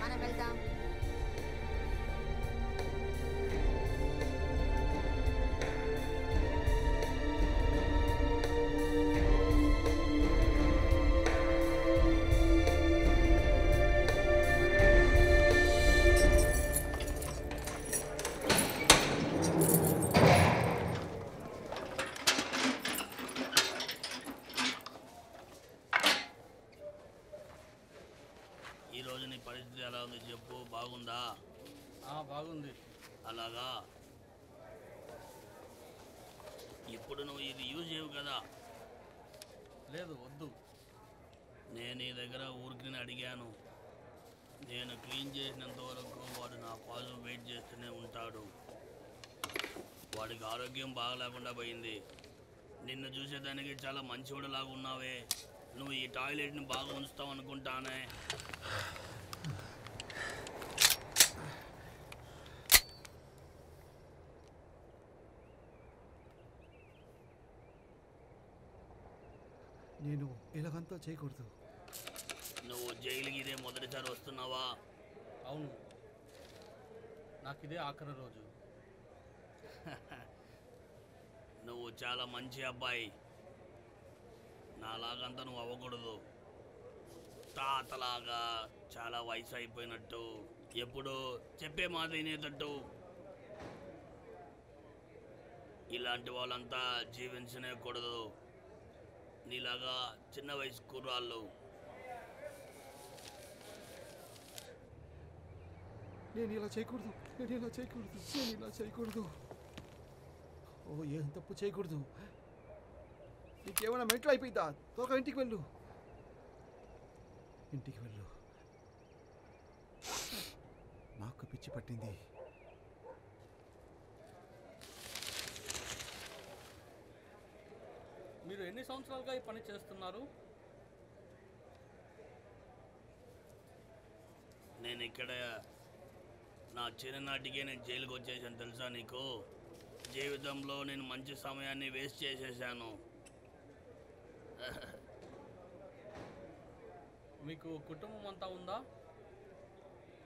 మనం వెళ్దాం. ఈరోజు నీ పరిస్థితి ఎలా ఉంది చెప్పు. బాగుందా? బాగుంది. అలాగా. ఇప్పుడు నువ్వు ఇది యూజ్ చేయవు కదా? లేదు, వద్దు. నేను నీ దగ్గర ఊరికి అడిగాను. నేను క్లీన్ చేసినంత వరకు వాడు నా కోసం వెయిట్ చేస్తూనే ఉంటాడు. వాడికి ఆరోగ్యం బాగలేకుండా పోయింది. నిన్ను చూసేదానికి చాలా మంచివాడిలాగా ఉన్నావే. నువ్వు ఈ టాయిలెట్ని బాగా ఉంచుతావు అనుకుంటానే. నేను ఇలాగంతా చేయకూడదు. నువ్వు జైలుకి ఇదే మొదటిసారి వస్తున్నావా? అవును, నాకు ఇదే ఆఖరి రోజు. నువ్వు చాలా మంచి అబ్బాయి. నాలాగంతా నువ్వు అవ్వకూడదు. తాతలాగా చాలా వయసు అయిపోయినట్టు, ఎప్పుడు చెప్పే మాట వినేటట్టు. ఇలాంటి వాళ్ళంతా జీవించనేకూడదు. నీలాగా చిన్న వయసు కుర్రాళ్ళు. నేను ఇలా చేయకూడదు. ఓ, ఏం తప్పు చేయకూడదు. నీకేమైనా మెంటల్ అయిపోయిందా? తోక ఇంటికి వెళ్ళు. నాకు పిచ్చి పట్టింది. మీరు ఎన్ని సంవత్సరాలుగా ఈ పని చేస్తున్నారు? నేను ఇక్కడ నా చిన్ననాటికే నేను జైలుకి వచ్చేసాను తెలుసా నీకు? జీవితంలో నేను మంచి సమయాన్ని వేస్ట్ చేసేసాను. మీకు కుటుంబం అంతా ఉందా?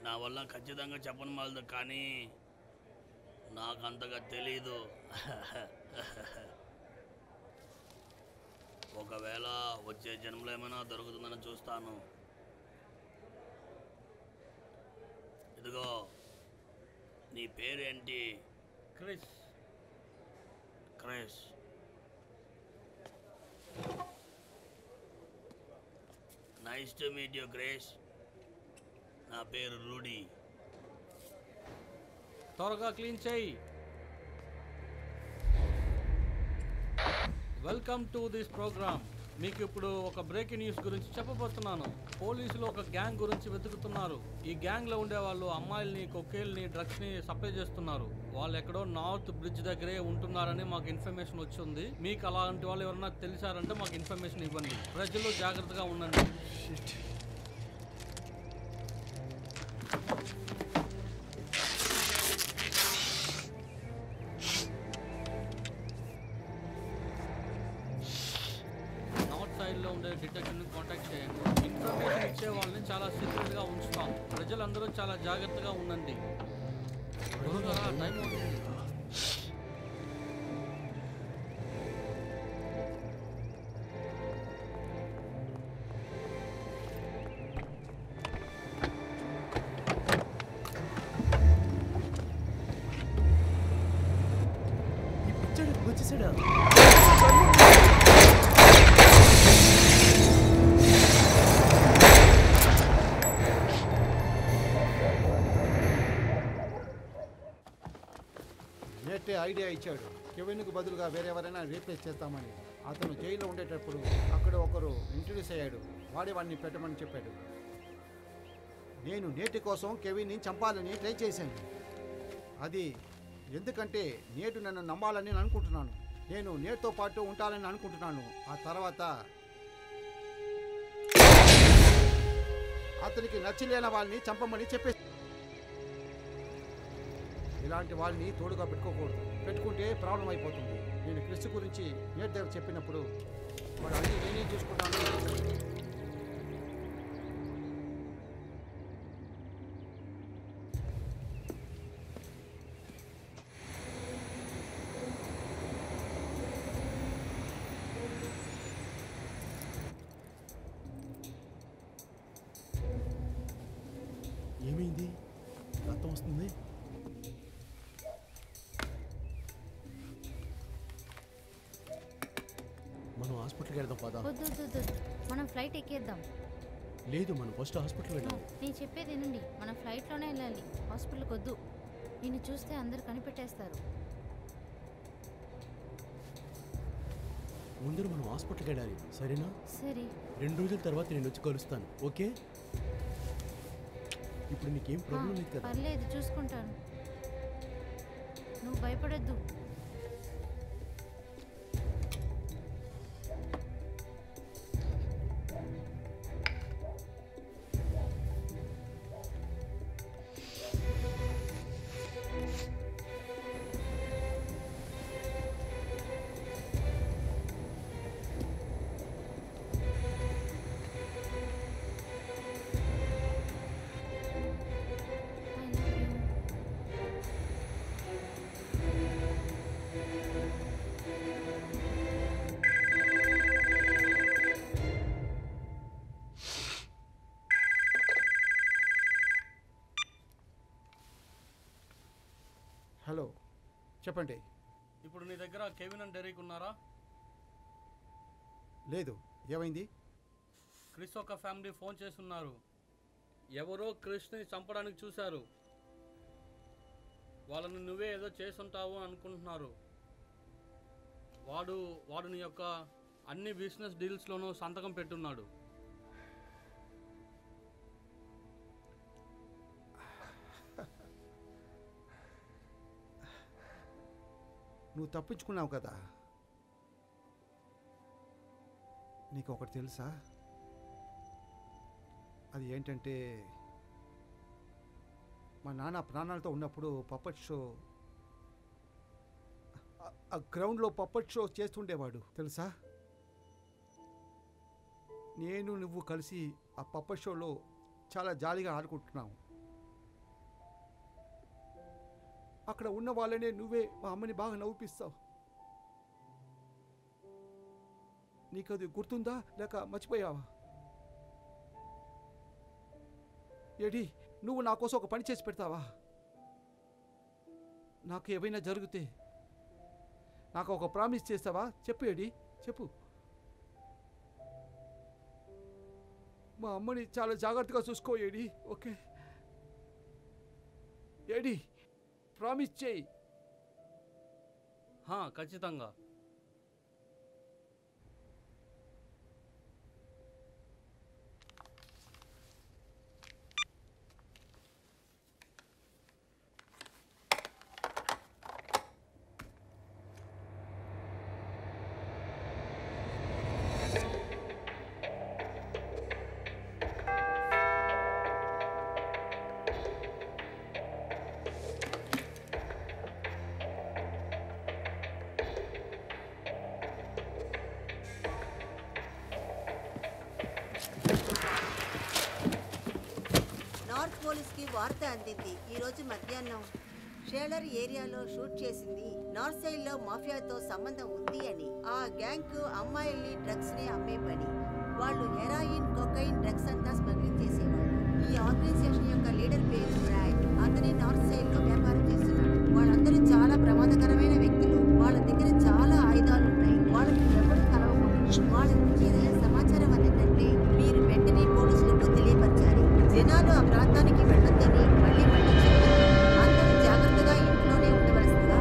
నా వల్ల ఖచ్చితంగా చెప్పను మాలదు, కానీ నాకు అంతగా తెలీదు. ఒకవేళ వచ్చే జన్మలో ఏమైనా దొరుకుతుందని చూస్తాను. ఇదిగో, నీ పేరేంటి? Chris. Nice to meet you Chris. నా పేరు రూడీ. త్వరగా క్లీన్ చేయి. Welcome to this program. మీకు ఇప్పుడు ఒక బ్రేకింగ్ న్యూస్ గురించి చెప్పబోతున్నాను. పోలీసులు ఒక గ్యాంగ్ గురించి వెతుకుతున్నారు. ఈ గ్యాంగ్లో ఉండే వాళ్ళు అమ్మాయిల్ని, కొకేల్ని, డ్రగ్స్ని సప్లై చేస్తున్నారు. వాళ్ళు ఎక్కడో నార్త్ బ్రిడ్జ్ దగ్గరే ఉంటున్నారని మాకు ఇన్ఫర్మేషన్ వచ్చింది. మీకు అలాంటి వాళ్ళు ఎవరన్నా తెలిసారంటే మాకు ఇన్ఫర్మేషన్ ఇవ్వండి. ప్రజలు జాగ్రత్తగా ఉండండి. లో ఉండే డిటెక్టివ్ని కాంటాక్ట్ చేయండి. ఇన్ఫర్మేషన్ ఇచ్చే వాళ్ళని చాలా సీక్రెట్గా ఉంచుతాం. ప్రజలందరూ చాలా జాగ్రత్తగా ఉండండి. టైం అవుతుంది. వచ్చేసాడా? ఐడియా ఇచ్చాడు. కెవిన్కు బదులుగా వేరే ఎవరైనా రీప్లేస్ చేస్తామని. అతను జైల్లో ఉండేటప్పుడు అక్కడ ఒకరు ఇంట్రడ్యూస్ అయ్యాడు. వాడిని పెట్టమని చెప్పాడు. నేను నేటి కోసం కెవిన్ని చంపాలని ట్రై చేశాను. అది ఎందుకంటే నేటు నన్ను నమ్మాలని అనుకుంటున్నాను. నేను నేటితో పాటు ఉంటానని అనుకుంటున్నాను. ఆ తర్వాత అతనికి నచ్చలేని వాళ్ళని చంపమని చెప్పేసి, ఇలాంటి వాళ్ళని తోడుగా పెట్టుకోకూడదు. పెట్టుకుంటే ప్రాబ్లం అయిపోతుంది. నేను క్రిస్ గురించి నేటి దగ్గర చెప్పినప్పుడు వాడు అన్నీ నేనే చూసుకుంటాను. ఏమైంది? రక్తం వస్తుంది. మనం హాస్పిటల్కి వెళ్దాం పదా. వద్దు, మనం ఫ్లైట్ ఎక్కేద్దాం. లేదు, మనం ఫస్ట్ హాస్పిటల్ వెళ్ళాలి. నేను చెప్పేది వినండి, మనం ఫ్లైట్లోనే వెళ్ళాలి. హాస్పిటల్కి వద్దు. నిన్ను చూస్తే అందరు కనిపెట్టేస్తారు. ముందు మనం హాస్పిటల్కి వెళ్ళాలి, సరేనా? సరే. 2 రోజుల తర్వాత నేను వచ్చి కలుస్తాను, ఓకే? ఇప్పుడు నీకేం ప్రాబ్లం లేదు కదా? పర్లేదు, చూసుకుంటాను. నువ్వు భయపడొద్దు. చెప్పండి. ఇప్పుడు నీ దగ్గర కెవిన్ అండ్ డెరిక్ ఉన్నారా? లేదు. ఏమైంది? క్రిస్ ఒక ఫ్యామిలీ ఫోన్ చేస్తున్నారు. ఎవరో క్రిస్ని చంపడానికి చూశారు. వాళ్ళని నువ్వే ఏదో చేసుంటావు అనుకుంటున్నారు. వాడు నీ యొక్క అన్ని బిజినెస్ డీల్స్లోనూ సంతకం పెట్టున్నాడు. నువ్వు తప్పించుకున్నావు కదా. నీకు ఒకటి తెలుసా? అది ఏంటంటే మా నాన్న ప్రాణాలతో ఉన్నప్పుడు పప్పట్ షో ఆ గ్రౌండ్లో పప్పట్ షో చేస్తుండేవాడు తెలుసా. నేను నువ్వు కలిసి ఆ పప్పట్ షోలో చాలా జాలీగా ఆడుకుంటున్నావు. అక్కడ ఉన్న వాళ్ళనే నువ్వే మా అమ్మని బాగా నవ్విపిస్తావు. నీకు అది గుర్తుందా లేక మర్చిపోయావా? ఏడి, నువ్వు నా కోసం ఒక పని చేసి పెడతావా? నాకు ఏమైనా జరిగితే నాకు ఒక ప్రామిస్ చేస్తావా? చెప్పు ఏడి, చెప్పు. మా అమ్మని చాలా జాగ్రత్తగా చూసుకో ఏడి. ఓకే ఏడి, ప్రామిస్ చేయి. ఖచ్చితంగా. నార్త్ పోలీస్కి వార్త అందింది. ఈ రోజు మధ్యాహ్నం షేలర్ ఏరియాలో షూట్ చేసింది నార్త్ సైడ్ లో మాఫియాతో సంబంధం ఉంది అని. ఆ గ్యాంగ్ అమ్మాయిల్ని డ్రగ్స్ ని అమ్మే పని. వాళ్ళు హెరాయిన్, కొకైన్, డ్రగ్స్ అంతా స్మగ్లింగ్ చేసేవాళ్ళు. ఈ ఆర్గనైజేషన్ యొక్క లీడర్ పేరు బ్రాడ్. అతని నార్త్ సైడ్ లో వ్యాపారం చేస్తున్నాడు. వాళ్ళందరూ చాలా ప్రమాదకరమైన వ్యక్తులు. వాళ్ళ దగ్గర చాలా ఆయుధాలు ఉన్నాయి. వాళ్ళకి ఎవరు కలవకూడదు. వాళ్ళ గురించి ఏదైనా సమాచారం అందిందంటే మీరు వెంటనే పోలీసులకు తెలియపరచాలి. జనాలు ఆ ప్రాంతానికి వెళ్ళొద్దని మళ్ళీ మళ్ళీ చెప్పారు. అందరూ జాగ్రత్తగా ఇంట్లోనే ఉండవలసిందిగా.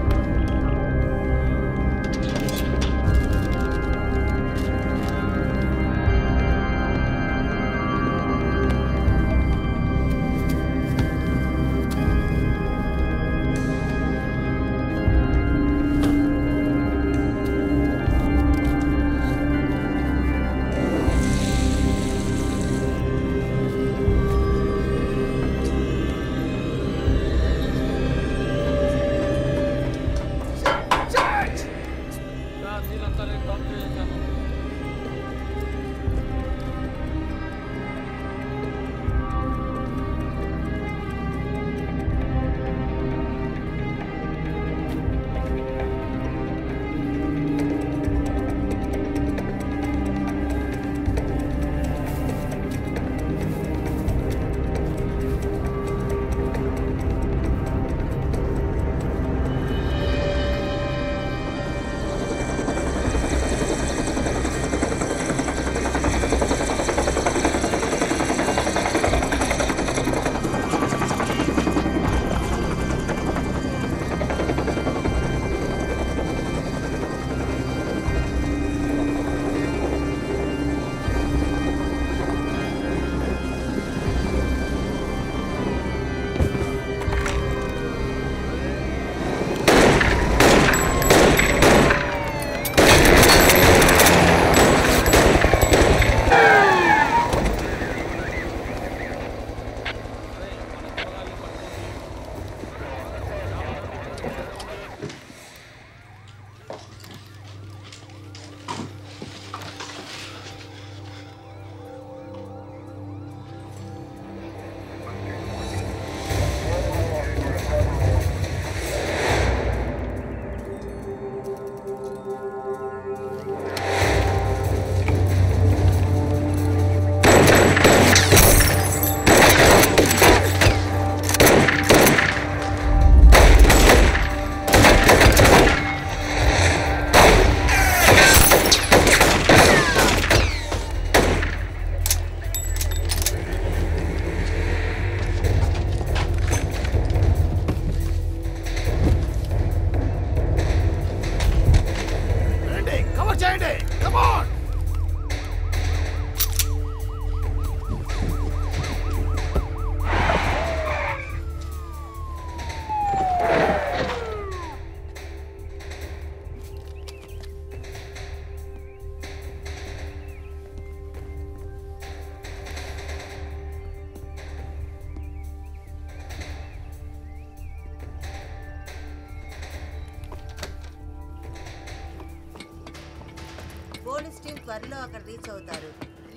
త్వరలో అక్కడ రీచ్ అవుతారు.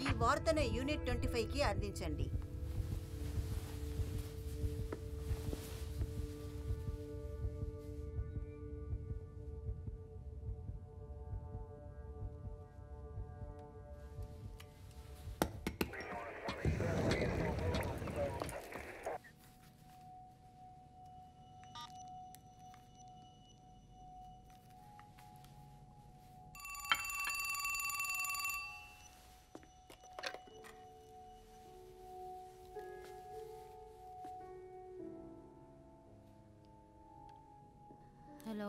ఈ వార్తను యూనిట్ 25కి అందించండి. హలో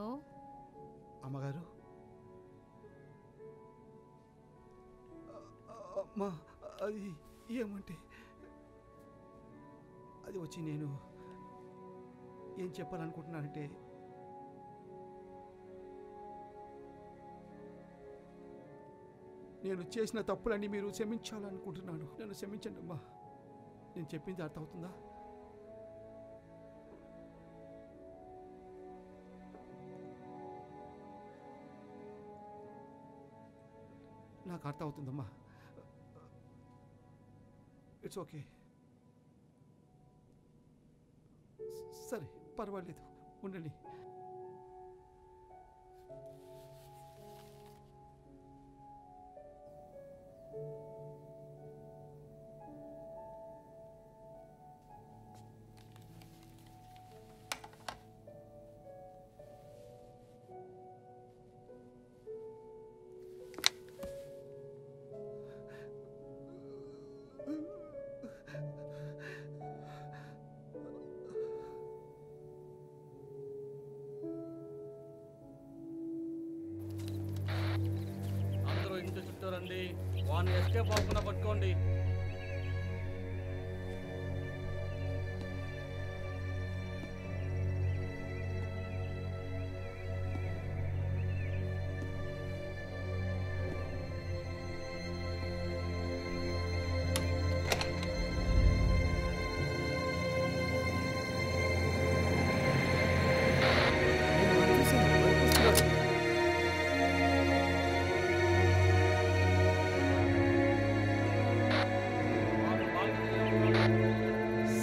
అమ్మగారు, అమ్మా, అది ఏమంటే అది వచ్చి నేను ఏం చెప్పాలనుకుంటున్నానంటే, నేను చేసిన తప్పులన్నీ మీరు క్షమించాలనుకుంటున్నాను. నన్ను క్షమించండి అమ్మా. నేను చెప్పింది అర్థమవుతుందా? నాకు అర్థం అవుతుందమ్మా. It's okay. సరే, పర్వాలేదు, ఉండండి. అందరూ ఇంటి చుట్టూ రండి. వాడిని ఎస్కేప్ అవ్వకుండా పట్టుకోండి.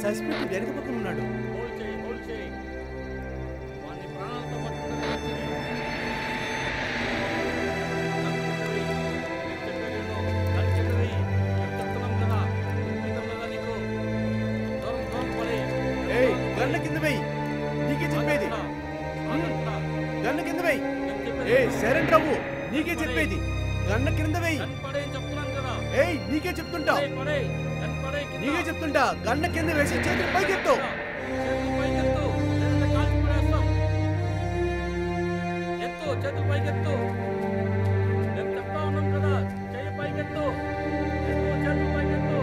సస్పెక్ట్ వెనక పక్కన ఉన్నాడు. హోల్డ్ చేయి, హోల్డ్ చేయి. వాడిని ప్రాణాలతో పట్టుకుని వచ్చి గన్న కింద వెయ్యి. నీకే చెప్పేది. గన్న కింద వెయ్యి. సరెండర్ అవ్వు. నీకే చెప్పేది. గన్న కింద వెయ్యి. ఏయ్, నీకే చెప్తుంటా. నీకే చెప్తుంటా. గన్న కింద వేసి చేతులు పైకెత్తు. చేతులు పైకెత్తు. నేను చెప్తా ఉన్నాను కదా, చెయ్యి పైకెత్తు. చేతులు పైకెత్తు.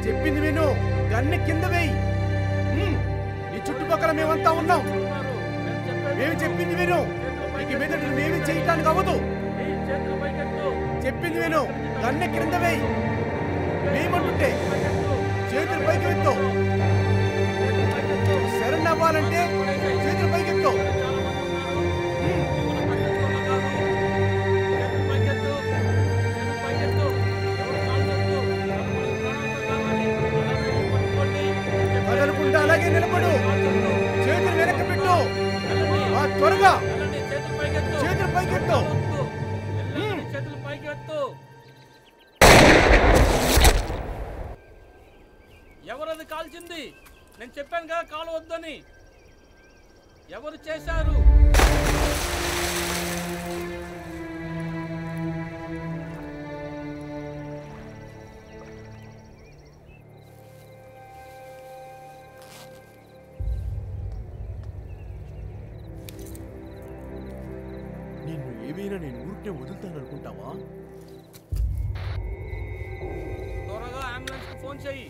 చెప్పింది విను. గన్న కింద వెయ్యి. నీ చుట్టుపక్కల మేమంతా ఉన్నాం. మేము చెప్పింది విను. నీకు మెదడు మేమి చేయటానికి అవ్వదు. చెప్పింది విను. గన్న కింద వెయ్యి. మేమంటుంటే చేతులు పైకి ఎత్తు. శరణ్ అవ్వాలంటే చేతులు పైకెత్తు. కదలకుండా అలాగే నిలబడు. చేతులు వెనక్కి పెట్టు. త్వరగా చేతులు పైకెత్తు. చేతులు పైకెత్తు. ఎవరది కాల్చింది? నేను చెప్పాను కదా కాలు వద్దని. ఎవరు చేశారు? నిన్ను ఏమైనా నేను ఊరికే వదులుతాననుకుంటావా? త్వరగా అంబులెన్స్ కి ఫోన్ చెయ్యి.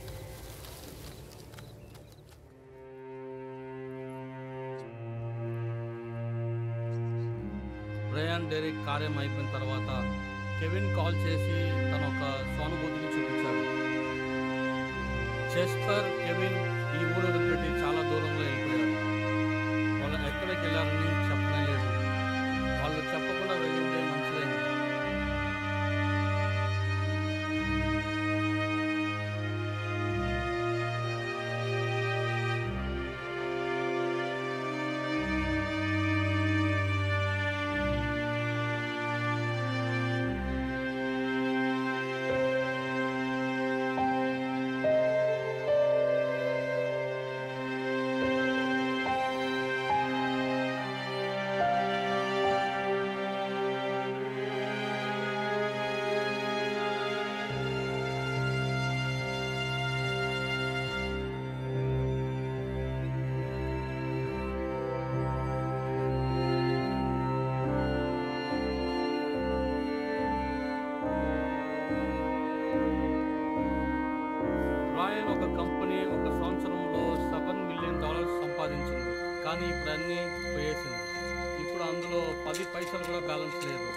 బ్రయాన్ డెరిక్ కార్యం అయిపోయిన తర్వాత కెవిన్ కాల్ చేసి తన ఒక సానుభూతిని చూపించాడు. చెస్టర్, కెవిన్ ఈ ఊరు వదిలిపెట్టి చాలా దూరంలో వెళ్ళిపోయారు. వాళ్ళు ఎక్కడికి వెళ్ళారని చెప్పనే లేదు. వాళ్ళు చెప్పకుండా వెళ్ళిందే మంచిదైంది. కానీ ఇప్పుడు అన్నీ పోయేసింది. ఇప్పుడు అందులో 10 పైసలు కూడా బ్యాలెన్స్ లేదు.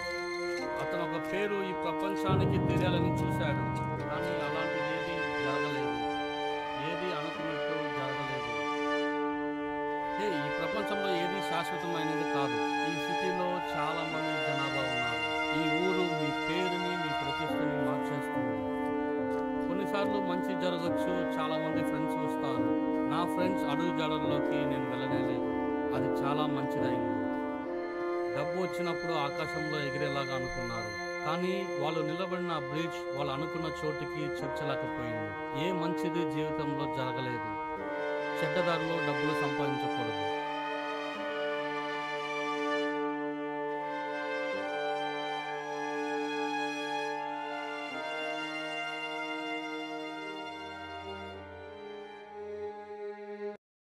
అతను ఒక పేరు ఈ ప్రపంచానికి తెలియాలని చూశాడు, కానీ అలాంటిది ఏది జరగలేదు. ఏది అనుకున్నట్టు జరగలేదు. ఈ ప్రపంచంలో ఏది శాశ్వతమైనది కాదు. ఈ సిటీలో చాలా మంది జనాభా ఉన్నారు. ఈ ఊరు మీ పేరుని, మీ ప్రతిష్టని మార్చేస్తుంది. కొన్నిసార్లు మంచి జరగచ్చు, చాలా మంది ఫ్రెండ్స్ వస్తారు. నా ఫ్రెండ్స్ అడుగు జాడల్లోకి నేను వెళ్ళలేదు. అది చాలా మంచిదైంది. డబ్బు వచ్చినప్పుడు ఆకాశంలో ఎగిరేలాగా అనుకున్నారు, కానీ వాళ్ళు నిలబడిన బ్రిడ్జ్ వాళ్ళు అనుకున్న చోటికి చేర్చలేకపోయింది. ఏ మంచిది జీవితంలో జరగలేదు. చెడ్డదారిలో డబ్బులు సంపాదించకూడదు.